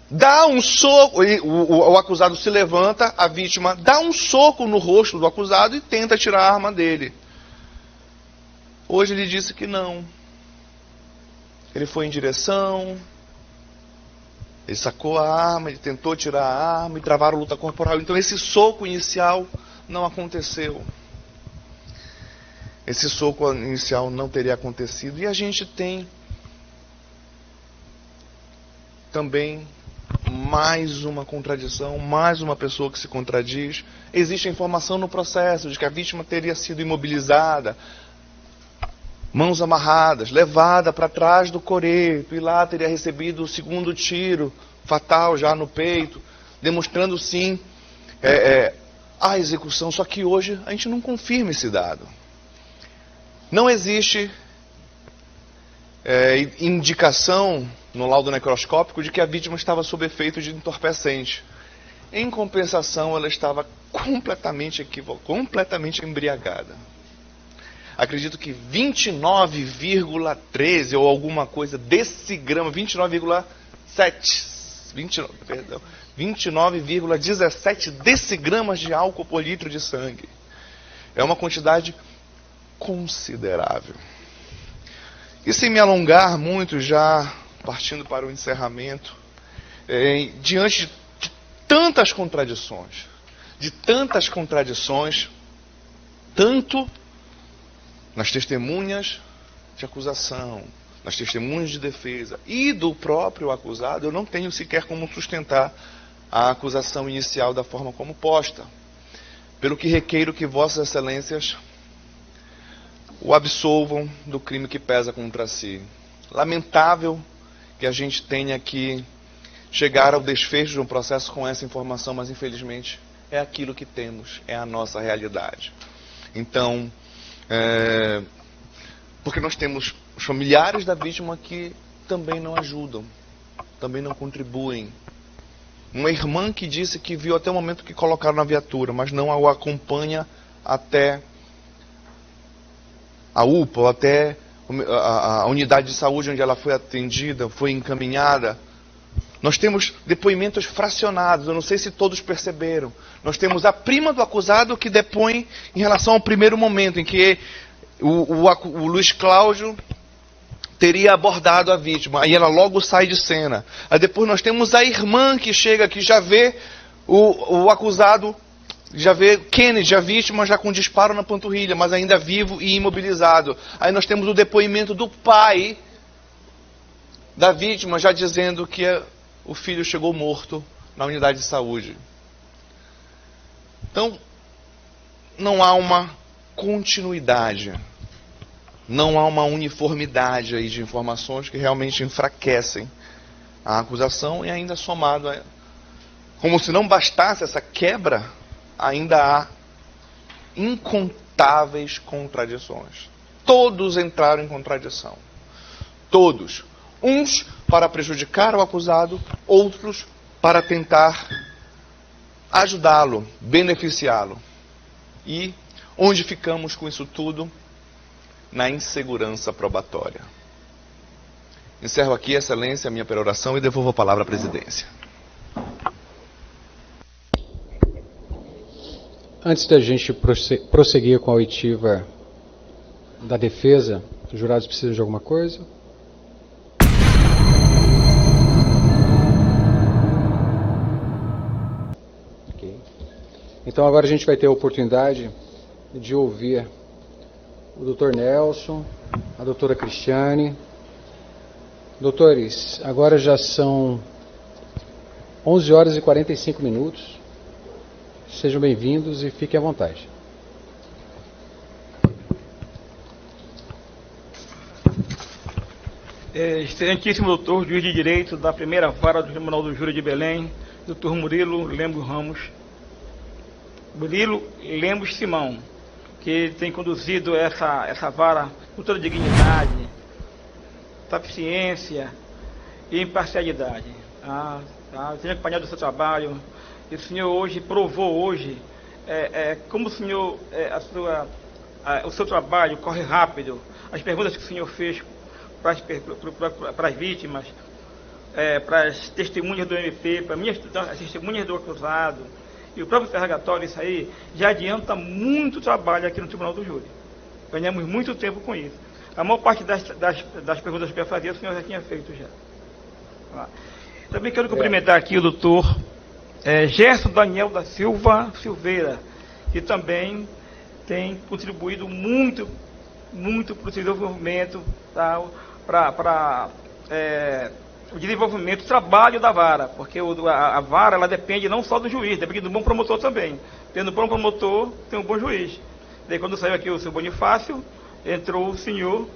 D: dá um soco, o acusado se levanta, a vítima dá um soco no rosto do acusado e tenta tirar a arma dele. Hoje ele disse que não. Ele foi em direção, ele sacou a arma, ele tentou tirar a arma e travaram a luta corporal. Então esse soco inicial não aconteceu. Esse soco inicial não teria acontecido. E a gente tem também mais uma contradição, mais uma pessoa que se contradiz. Existe a informação no processo de que a vítima teria sido imobilizada, mãos amarradas, levada para trás do coreto, e lá teria recebido o segundo tiro fatal já no peito, demonstrando sim a execução. Só que hoje a gente não confirma esse dado. Não existe indicação no laudo necroscópico de que a vítima estava sob efeito de entorpecente. Em compensação, ela estava completamente completamente embriagada. Acredito que 29,13 ou alguma coisa desse grama, 29,17 decigramas de álcool por litro de sangue. É uma quantidade considerável. E sem me alongar muito, já partindo para o encerramento, diante de tantas contradições, tanto nas testemunhas de acusação, nas testemunhas de defesa e do próprio acusado, eu não tenho sequer como sustentar a acusação inicial da forma como posta. Pelo que requeiro que vossas excelências o absolvam do crime que pesa contra si. Lamentável que a gente tenha que chegar ao desfecho de um processo com essa informação, mas infelizmente é aquilo que temos, é a nossa realidade. Então, porque nós temos os familiares da vítima que também não ajudam, também não contribuem. Uma irmã que disse que viu até o momento que colocaram na viatura, mas não o acompanha até a UPA, ou até a unidade de saúde onde ela foi atendida, foi encaminhada. Nós temos depoimentos fracionados, eu não sei se todos perceberam. Nós temos a prima do acusado que depõe em relação ao primeiro momento em que o Luiz Cláudio teria abordado a vítima. Aí ela logo sai de cena. Aí depois nós temos a irmã que chega, que já vê o acusado, já vê Kennedy, a vítima, já com disparo na panturrilha, mas ainda vivo e imobilizado. Aí nós temos o depoimento do pai da vítima, já dizendo que o filho chegou morto na unidade de saúde. Então, não há uma continuidade, não há uma uniformidade aí de informações que realmente enfraquecem a acusação e ainda somado a... Como se não bastasse essa quebra, ainda há incontáveis contradições. Todos entraram em contradição. Todos. Uns para prejudicar o acusado, outros para tentar ajudá-lo, beneficiá-lo. E onde ficamos com isso tudo? Na insegurança probatória. Encerro aqui, Excelência, a minha peroração e devolvo a palavra à presidência.
B: Antes da gente prosseguir com a oitiva da defesa, os jurados precisam de alguma coisa? Ok. Então agora a gente vai ter a oportunidade de ouvir o Dr. Nelson, a doutora Cristiane. Doutores, agora já são 11 horas e 45 minutos. Sejam bem-vindos e fiquem à vontade.
E: Excelentíssimo doutor, juiz de direito da primeira vara do Tribunal do Júri de Belém, doutor Murilo Lemos Simão, que tem conduzido essa vara com toda dignidade, sapiência e imparcialidade. Tenho acompanhado o seu trabalho. E o senhor hoje provou como o senhor, o seu trabalho corre rápido, as perguntas que o senhor fez para as vítimas, para as testemunhas do MP, para as testemunhas do acusado, e o próprio interrogatório, isso aí já adianta muito trabalho aqui no Tribunal do Júri. Ganhamos muito tempo com isso. A maior parte das perguntas que eu ia fazer, o senhor já tinha feito já. Também quero cumprimentar aqui o doutor Gerson Daniel da Silva Silveira, que também tem contribuído muito para o desenvolvimento, para o desenvolvimento, o trabalho da vara, porque a vara ela depende não só do juiz, depende do bom promotor também. Tendo um bom promotor, tem um bom juiz. Daí quando saiu aqui o seu Bonifácio, entrou o senhor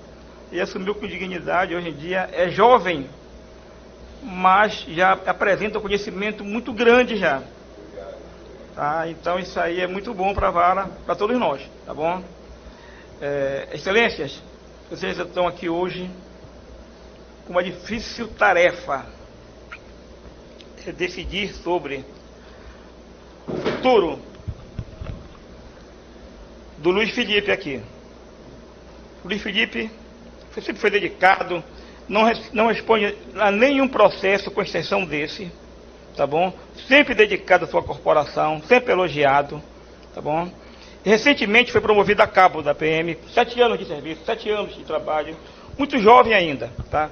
E: e assumiu com dignidade. Hoje em dia é jovem, mas já apresenta um conhecimento muito grande já. Então isso aí é muito bom para a vara, para todos nós, tá bom? Excelências, vocês estão aqui hoje com uma difícil tarefa, decidir sobre o futuro do Luiz Felipe aqui. O Luiz Felipe sempre foi dedicado, não responde a nenhum processo com extensão desse, tá bom? Sempre dedicado à sua corporação, sempre elogiado, tá bom? Recentemente foi promovido a cabo da PM, 7 anos de serviço, 7 anos de trabalho, muito jovem ainda, tá?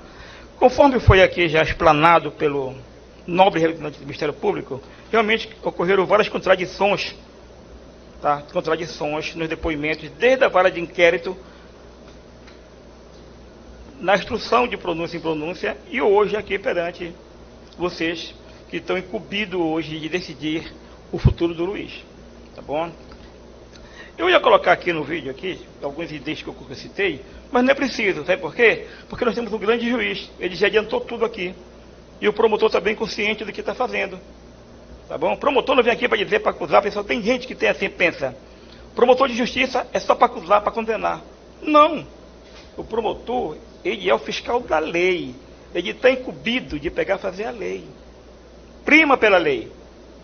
E: Conforme foi aqui já explanado pelo nobre representante do Ministério Público, realmente ocorreram várias contradições, tá? Contradições nos depoimentos, desde a vara de inquérito, na instrução de pronúncia em pronúncia, e hoje aqui perante vocês que estão incumbidos hoje de decidir o futuro do Luiz, tá bom? Eu ia colocar aqui no vídeo aqui alguns itens que eu citei, mas não é preciso, sabe por quê? Porque nós temos um grande juiz, ele já adiantou tudo aqui, e o promotor está bem consciente do que está fazendo, tá bom? O promotor não vem aqui para dizer, para acusar, pessoal, tem gente que tem assim, pensa, promotor de justiça é só para acusar, para condenar. Não, o promotor, ele é o fiscal da lei, ele está incumbido de pegar e fazer a lei, prima pela lei,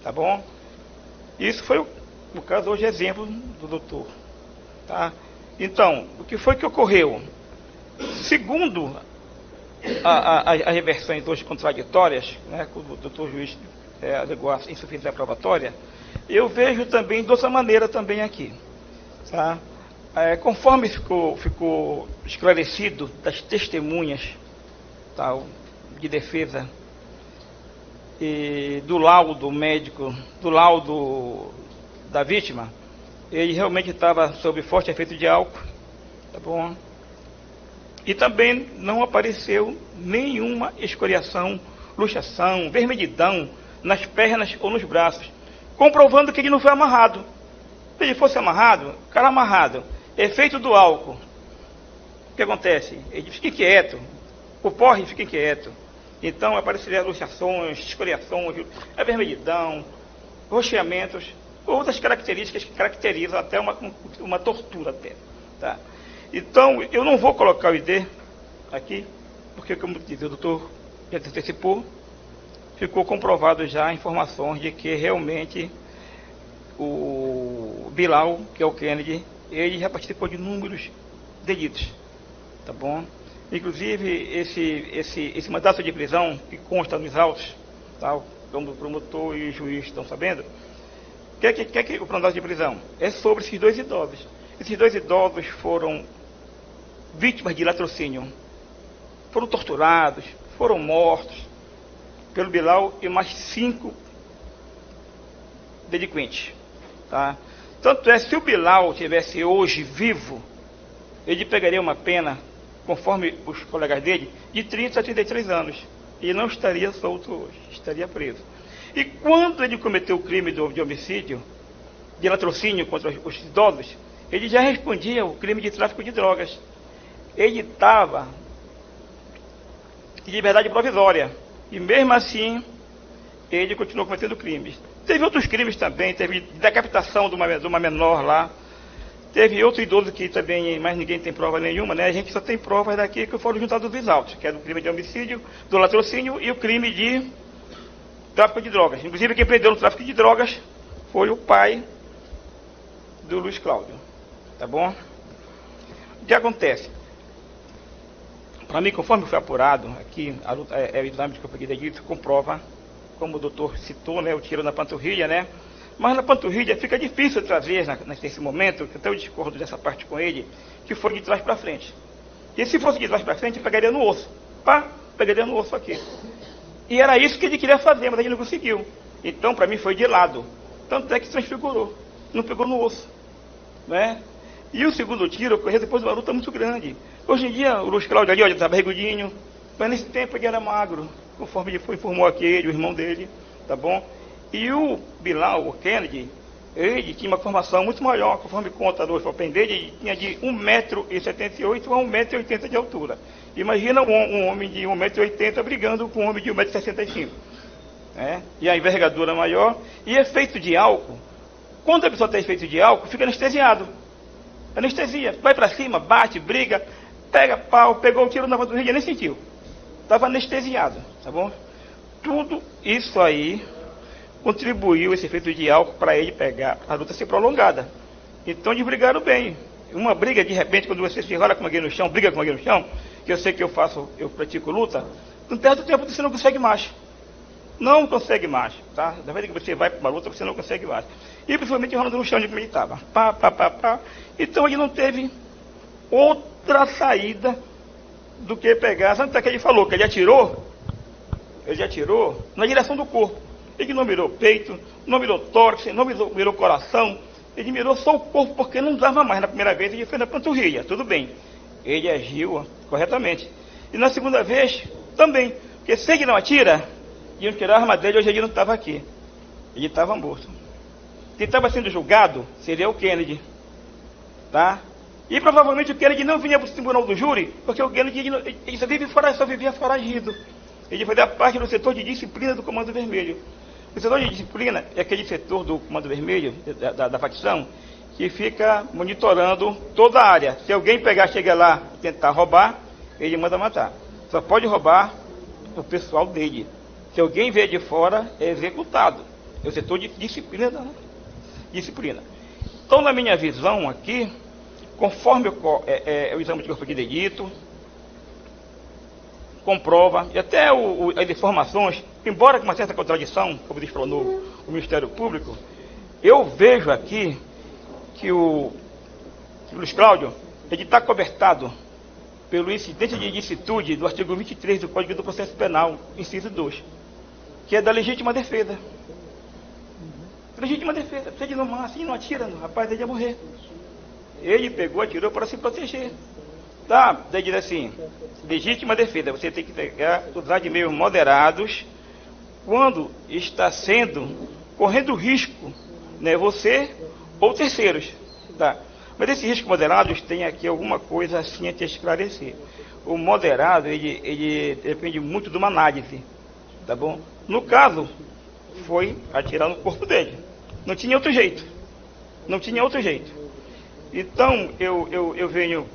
E: tá bom? Isso foi, no caso, hoje exemplo do doutor, tá? Então, o que foi que ocorreu? Segundo as versões hoje contraditórias, né, que o doutor juiz alegou a insuficiência probatória, eu vejo também de outra maneira também aqui. Tá? Conforme ficou esclarecido das testemunhas, tá, de defesa e do laudo médico, do laudo da vítima, ele realmente estava sob forte efeito de álcool, tá bom? E também não apareceu nenhuma escoriação, luxação, vermelhidão nas pernas ou nos braços, comprovando que ele não foi amarrado. Se ele fosse amarrado, o cara amarrado, efeito do álcool, o que acontece? Ele fica inquieto, o porre fica inquieto. Então apareceria luxações, escoriações, vermelhidão, roxeamentos, outras características que caracterizam até uma tortura até. Tá? Então, eu não vou colocar o ID aqui, porque, como disse o doutor, já antecipou, ficou comprovado já informações de que realmente o Bilal, que é o Kennedy, ele já participou de inúmeros delitos, tá bom? Inclusive, esse mandato de prisão, que consta nos autos, tá? Como o promotor e o juiz estão sabendo, o que é o mandato de prisão? É sobre esses dois idosos. Esses dois idosos foram vítimas de latrocínio, foram torturados, foram mortos pelo Bilal e mais 5 delinquentes. Tá? Tanto é, se o Bilal estivesse hoje vivo, ele pegaria uma pena, conforme os colegas dele, de 30 a 33 anos. E não estaria solto hoje, estaria preso. E quando ele cometeu o crime de homicídio, de latrocínio contra os idosos, ele já respondia o crime de tráfico de drogas. Ele estava de liberdade provisória. E mesmo assim, ele continuou cometendo crimes. Teve outros crimes também, teve decapitação de uma menor lá. Teve outro idoso que também, mas ninguém tem prova nenhuma, né? A gente só tem provas daqui que foram juntados dos autos, que é do crime de homicídio, do latrocínio e o crime de tráfico de drogas. Inclusive, quem prendeu no tráfico de drogas foi o pai do Luiz Cláudio. Tá bom? O que acontece? Para mim, conforme foi apurado aqui, o exame de corpo de delito comprova, como o doutor citou, né, o tiro na panturrilha, né? Mas na panturrilha fica difícil trazer, nesse momento, que até eu discordo dessa parte com ele, que foi de trás para frente. E se fosse de trás para frente, pegaria no osso. Pá, pegaria no osso aqui. E era isso que ele queria fazer, mas ele não conseguiu. Então, para mim, foi de lado. Tanto é que transfigurou. Não pegou no osso. Né? E o segundo tiro ocorreu depois de uma luta muito grande. Hoje em dia, o Luiz Cláudio ali, olha, está barrigudinho. Mas nesse tempo ele era magro, conforme ele informou aqui, ele, o irmão dele, tá bom? E o Bilal, o Kennedy, ele tinha uma formação muito maior, conforme conta do Open dele, ele tinha de 1,78 m a 1,80 m de altura. Imagina um homem de 1,80 m brigando com um homem de 1,65 m. Né? E a envergadura maior. E efeito de álcool. Quando a pessoa tem efeito de álcool, fica anestesiado. Anestesia. Vai para cima, bate, briga, pega pau, pegou o tiro na panturrilha, nem sentiu. Estava anestesiado, tá bom? Tudo isso aí contribuiu, esse efeito de álcool, para ele pegar a luta ser prolongada. Então eles brigaram bem. Uma briga, de repente, quando você se rola com alguém no chão, briga com alguém no chão, que eu sei que eu pratico luta, no certo tempo você não consegue mais. Não consegue mais, tá? Da vez que você vai para uma luta, você não consegue mais. E principalmente rolando no chão de como ele estava. Pá, pá, pá, pá. Então ele não teve outra saída do que pegar. Sabe o que ele falou? Que ele atirou na direção do corpo. Ele não mirou peito, não mirou tórax, não mirou coração. Ele mirou só o corpo, porque não dava mais. Na primeira vez ele foi na panturrilha, tudo bem. Ele agiu corretamente. E na segunda vez, também. Porque se ele não atira, iam tirar a arma dele, hoje ele não estava aqui. Ele estava morto. Quem estava sendo julgado seria o Kennedy. Tá? E provavelmente o Kennedy não vinha para o tribunal do júri, porque o Kennedy ele só vivia foragido. Ele fazia parte do setor de disciplina do Comando Vermelho. O setor de disciplina é aquele setor do Comando Vermelho, da facção, que fica monitorando toda a área. Se alguém chega lá e tentar roubar, ele manda matar. Só pode roubar o pessoal dele. Se alguém vier de fora, é executado. É o setor de disciplina. Então, na minha visão aqui, conforme o exame de corpo de delito, comprova, e até as informações, embora com uma certa contradição, como explanou o Ministério Público, eu vejo aqui que o Luiz Cláudio, ele está cobertado pelo incidente de ilicitude do artigo 23 do Código do Processo Penal, inciso 2, que é da legítima defesa. Legítima defesa, se ele não, assim, não atira, o rapaz ele ia morrer. Ele pegou, atirou para se proteger. Tá, daí diz assim, legítima defesa, você tem que usar de meios moderados quando está correndo risco, né, você ou terceiros, tá? Mas esse risco moderado tem aqui alguma coisa assim a te esclarecer. O moderado, ele depende muito de uma análise, tá bom? No caso, foi atirar no corpo dele. Não tinha outro jeito. Não tinha outro jeito. Então, eu venho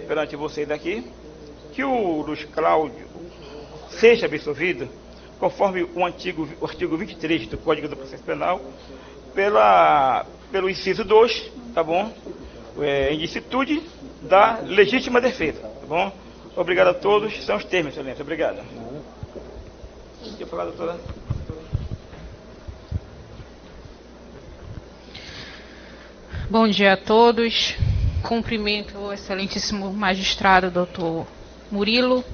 E: perante vocês aqui, que o Luiz Cláudio seja absolvido, conforme o artigo 23 do Código do Processo Penal, pelo inciso 2, tá bom? Em licitude da legítima defesa, tá bom? Obrigado a todos, são os termos, excelência. Obrigado. Quer falar, doutora?
F: Bom dia a todos. Cumprimento o excelentíssimo magistrado, doutor Murilo,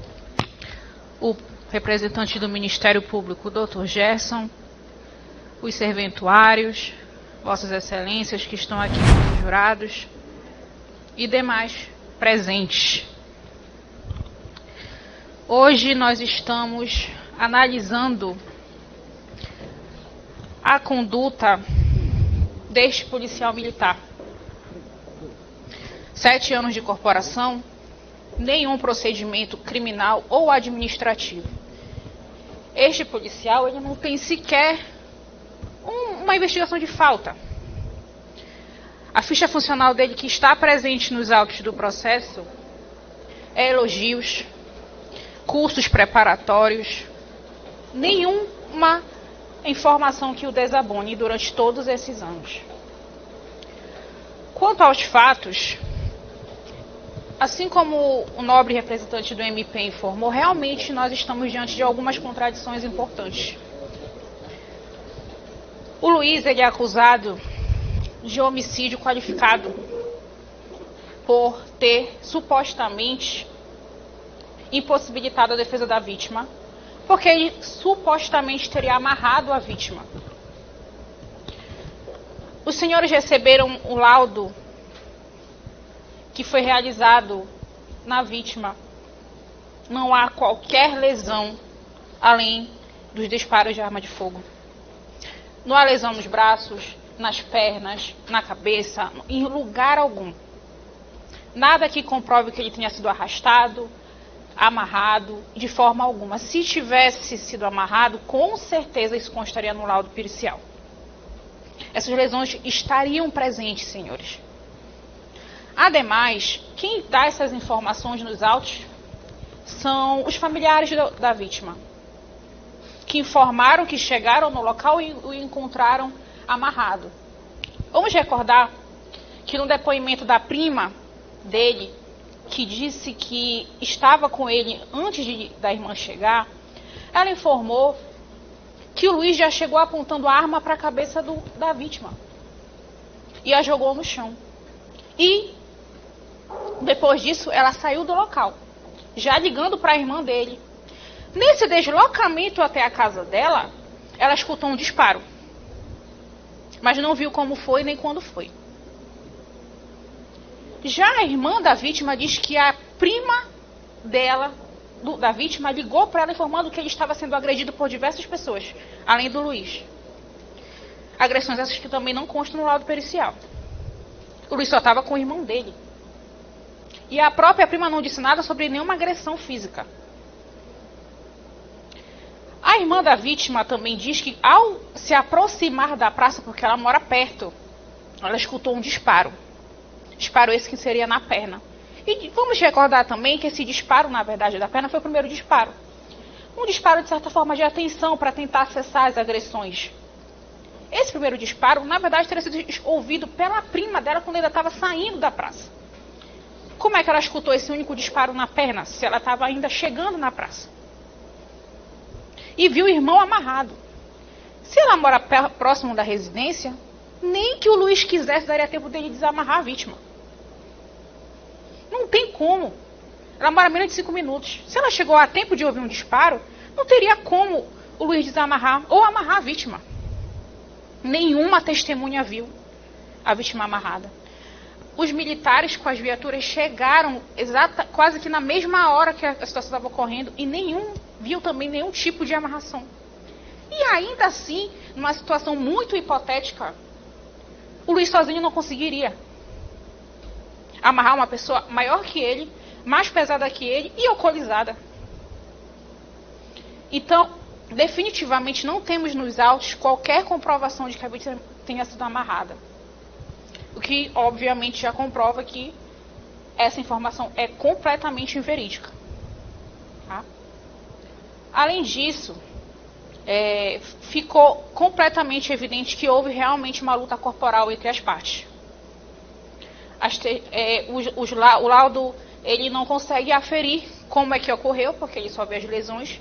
F: o representante do Ministério Público, doutor Gerson, os serventuários, vossas excelências que estão aqui como jurados e demais presentes. Hoje nós estamos analisando a conduta deste policial militar. 7 anos de corporação, nenhum procedimento criminal ou administrativo. Este policial, ele não tem sequer uma investigação de falta. A ficha funcional dele, que está presente nos autos do processo, é elogios, cursos preparatórios, nenhuma informação que o desabone durante todos esses anos. Quanto aos fatos, assim como o nobre representante do MP informou, realmente nós estamos diante de algumas contradições importantes. O Luiz, ele é acusado de homicídio qualificado por ter supostamente impossibilitado a defesa da vítima, porque ele supostamente teria amarrado a vítima. Os senhores receberam o laudo que foi realizado na vítima. Não há qualquer lesão além dos disparos de arma de fogo. Não há lesão nos braços, nas pernas, na cabeça, em lugar algum. Nada que comprove que ele tenha sido arrastado, amarrado, de forma alguma. Se tivesse sido amarrado, com certeza isso constaria no laudo pericial. Essas lesões estariam presentes, senhores. Ademais, quem dá essas informações nos autos são os familiares da vítima, que informaram que chegaram no local e o encontraram amarrado. Vamos recordar que no depoimento da prima dele, que disse que estava com ele antes da irmã chegar, ela informou que o Luiz já chegou apontando a arma para a cabeça da vítima e a jogou no chão. E depois disso, ela saiu do local, já ligando para a irmã dele. Nesse deslocamento até a casa dela, ela escutou um disparo, mas não viu como foi nem quando foi. Já a irmã da vítima diz que a prima dela, da vítima, ligou para ela informando que ele estava sendo agredido por diversas pessoas, além do Luiz. Agressões essas que também não constam no laudo pericial. O Luiz só estava com o irmão dele. E a própria prima não disse nada sobre nenhuma agressão física. A irmã da vítima também diz que ao se aproximar da praça, porque ela mora perto, ela escutou um disparo. Disparo esse que seria na perna. E vamos recordar também que esse disparo, na verdade, da perna foi o primeiro disparo. Um disparo, de certa forma, de atenção para tentar acessar as agressões. Esse primeiro disparo, na verdade, teria sido ouvido pela prima dela quando ainda estava saindo da praça. Como é que ela escutou esse único disparo na perna, se ela estava ainda chegando na praça? e viu o irmão amarrado. Se ela mora próximo da residência, nem que o Luiz quisesse daria tempo dele desamarrar a vítima. Não tem como. Ela mora menos de 5 minutos. Se ela chegou a tempo de ouvir um disparo, não teria como o Luiz desamarrar ou amarrar a vítima. Nenhuma testemunha viu a vítima amarrada. Os militares com as viaturas chegaram quase que na mesma hora que a situação estava ocorrendo e nenhum viu também nenhum tipo de amarração. E ainda assim, numa situação muito hipotética, o Luiz sozinho não conseguiria amarrar uma pessoa maior que ele, mais pesada que ele e alcoolizada. Então, definitivamente não temos nos autos qualquer comprovação de que a vítima tenha sido amarrada. O que, obviamente, já comprova que essa informação é completamente inverídica. Tá? Além disso, ficou completamente evidente que houve realmente uma luta corporal entre as partes. O laudo ele não consegue aferir como é que ocorreu, porque ele só vê as lesões,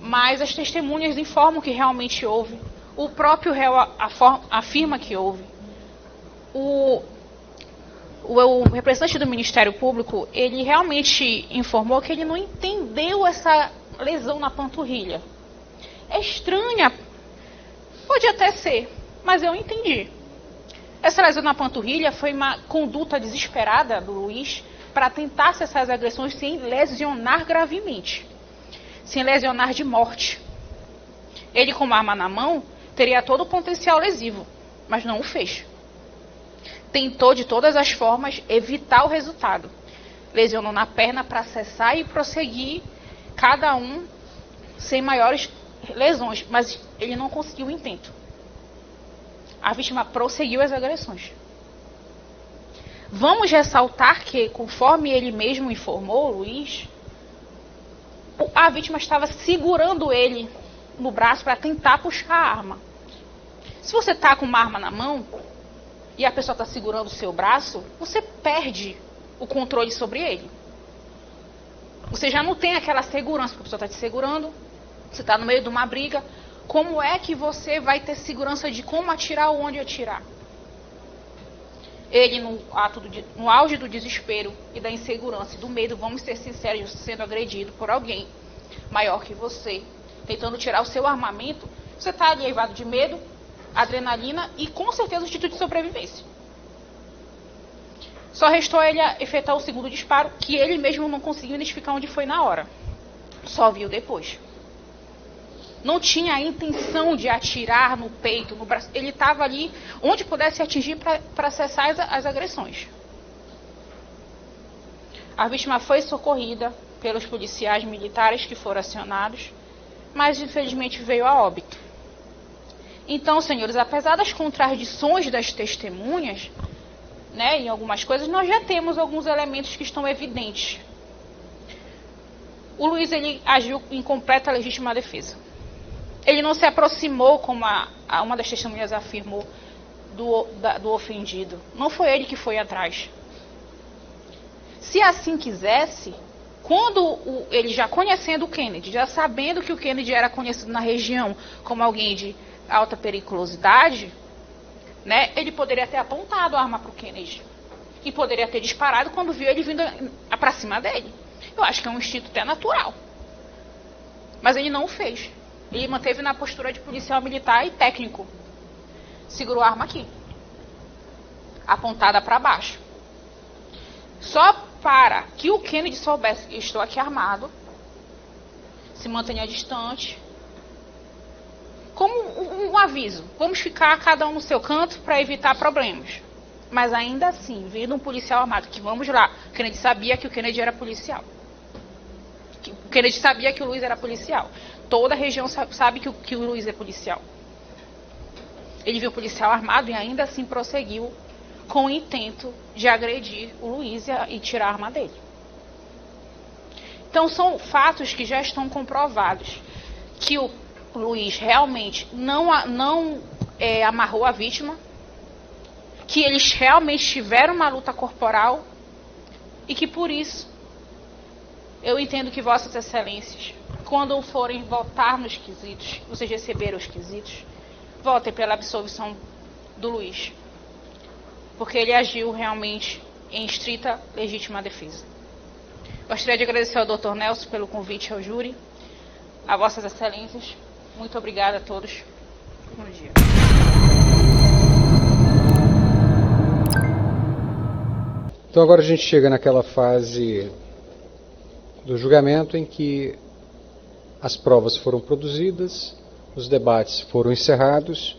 F: mas as testemunhas informam que realmente houve. O próprio réu afirma que houve. O representante do Ministério Público, ele realmente informou que ele não entendeu essa lesão na panturrilha. É estranha, pode até ser, mas eu entendi. Essa lesão na panturrilha foi uma conduta desesperada do Luiz para tentar cessar as agressões sem lesionar gravemente, sem lesionar de morte. Ele, com uma arma na mão, teria todo o potencial lesivo, mas não o fez. Tentou de todas as formas evitar o resultado. Lesionou na perna para cessar e prosseguir, cada um sem maiores lesões, mas ele não conseguiu o intento. A vítima prosseguiu as agressões. Vamos ressaltar que, conforme ele mesmo informou, Luiz, a vítima estava segurando ele no braço para tentar puxar a arma. Se você está com uma arma na mão e a pessoa está segurando o seu braço, você perde o controle sobre ele. Você já não tem aquela segurança, porque a pessoa está te segurando, você está no meio de uma briga. Como é que você vai ter segurança de como atirar ou onde atirar? Ele, no auge do desespero e da insegurança e do medo, vamos ser sinceros, sendo agredido por alguém maior que você, tentando tirar o seu armamento, você está ali levado de medo, adrenalina e com certeza o instinto de sobrevivência. Só restou ele efetuar o segundo disparo, que ele mesmo não conseguiu identificar onde foi na hora. Só viu depois. Não tinha a intenção de atirar no peito, no braço. Ele estava ali onde pudesse atingir para cessar as agressões. A vítima foi socorrida pelos policiais militares que foram acionados, mas infelizmente veio a óbito. Então, senhores, apesar das contradições das testemunhas, né, em algumas coisas, nós já temos alguns elementos que estão evidentes. O Luiz, ele agiu em completa legítima defesa. Ele não se aproximou, como uma das testemunhas afirmou, do ofendido. Não foi ele que foi atrás. Se assim quisesse, quando ele já conhecendo o Kennedy, já sabendo que o Kennedy era conhecido na região como alguém de alta periculosidade, né, ele poderia ter apontado a arma para o Kennedy. E poderia ter disparado quando viu ele vindo para cima dele. Eu acho que é um instinto até natural. Mas ele não o fez. Ele manteve na postura de policial militar e técnico. Segurou a arma aqui, apontada para baixo. Só para que o Kennedy soubesse que estou aqui armado, se mantenha distante, como um aviso. Vamos ficar cada um no seu canto para evitar problemas. Mas ainda assim, vendo um policial armado, que vamos lá, o Kennedy sabia que o Kennedy era policial. O Kennedy sabia que o Luiz era policial. Toda a região sabe que o Luiz é policial. Ele viu o policial armado e ainda assim prosseguiu com o intento de agredir o Luiz e tirar a arma dele. Então são fatos que já estão comprovados. Que o Luiz realmente não amarrou a vítima. Que eles realmente tiveram uma luta corporal. E que por isso eu entendo que Vossas Excelências quando forem votar nos quesitos, vocês receberam os quesitos, votem pela absolvição do Luiz, porque ele agiu realmente em estrita legítima defesa. Gostaria de agradecer ao Dr. Nelson pelo convite ao júri, a vossas excelências. Muito obrigada a todos. Bom dia.
B: Então agora a gente chega naquela fase do julgamento em que as provas foram produzidas, os debates foram encerrados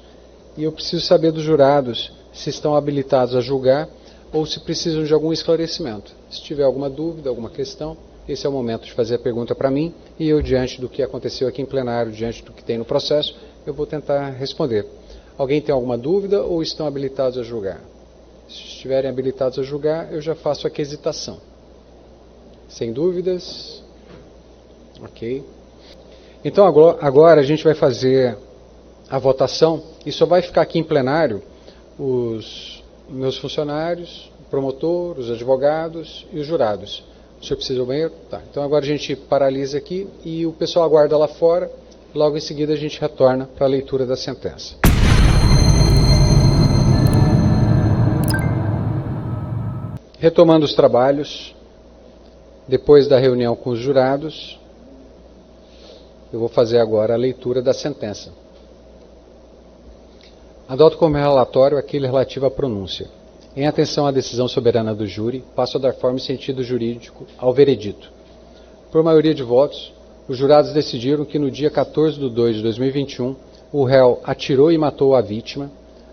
B: e eu preciso saber dos jurados se estão habilitados a julgar ou se precisam de algum esclarecimento. Se tiver alguma dúvida, alguma questão, esse é o momento de fazer a pergunta para mim e eu, diante do que aconteceu aqui em plenário, diante do que tem no processo, eu vou tentar responder. Alguém tem alguma dúvida ou estão habilitados a julgar? Se estiverem habilitados a julgar, eu já faço a quesitação. Sem dúvidas? Ok. Então agora a gente vai fazer a votação e só vai ficar aqui em plenário os meus funcionários, o promotor, os advogados e os jurados. O senhor precisa do banheiro? Tá. Então agora a gente paralisa aqui e o pessoal aguarda lá fora. Logo em seguida a gente retorna para a leitura da sentença. Retomando os trabalhos, depois da reunião com os jurados, eu vou fazer agora a leitura da sentença. Adoto como relatório aquele relativo à pronúncia. Em atenção à decisão soberana do júri, passo a dar forma e sentido jurídico ao veredito. Por maioria de votos, os jurados decidiram que no dia 14 de 2 de 2021, o réu atirou e matou a vítima,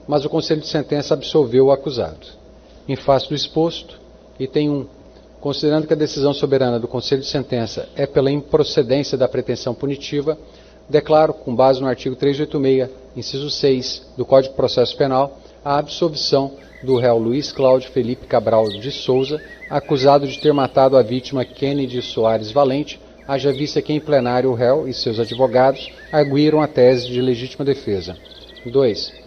B: mas o Conselho de Sentença absolveu o acusado. Em face do exposto, item 1. Considerando que a decisão soberana do Conselho de Sentença é pela improcedência da pretensão punitiva, declaro, com base no artigo 386, inciso 6 do Código de Processo Penal, a absolvição do réu Luiz Cláudio Felipe Cabral de Souza, acusado de ter matado a vítima Kennedy Soares Valente, haja vista que em plenário o réu e seus advogados arguíram a tese de legítima defesa. 2.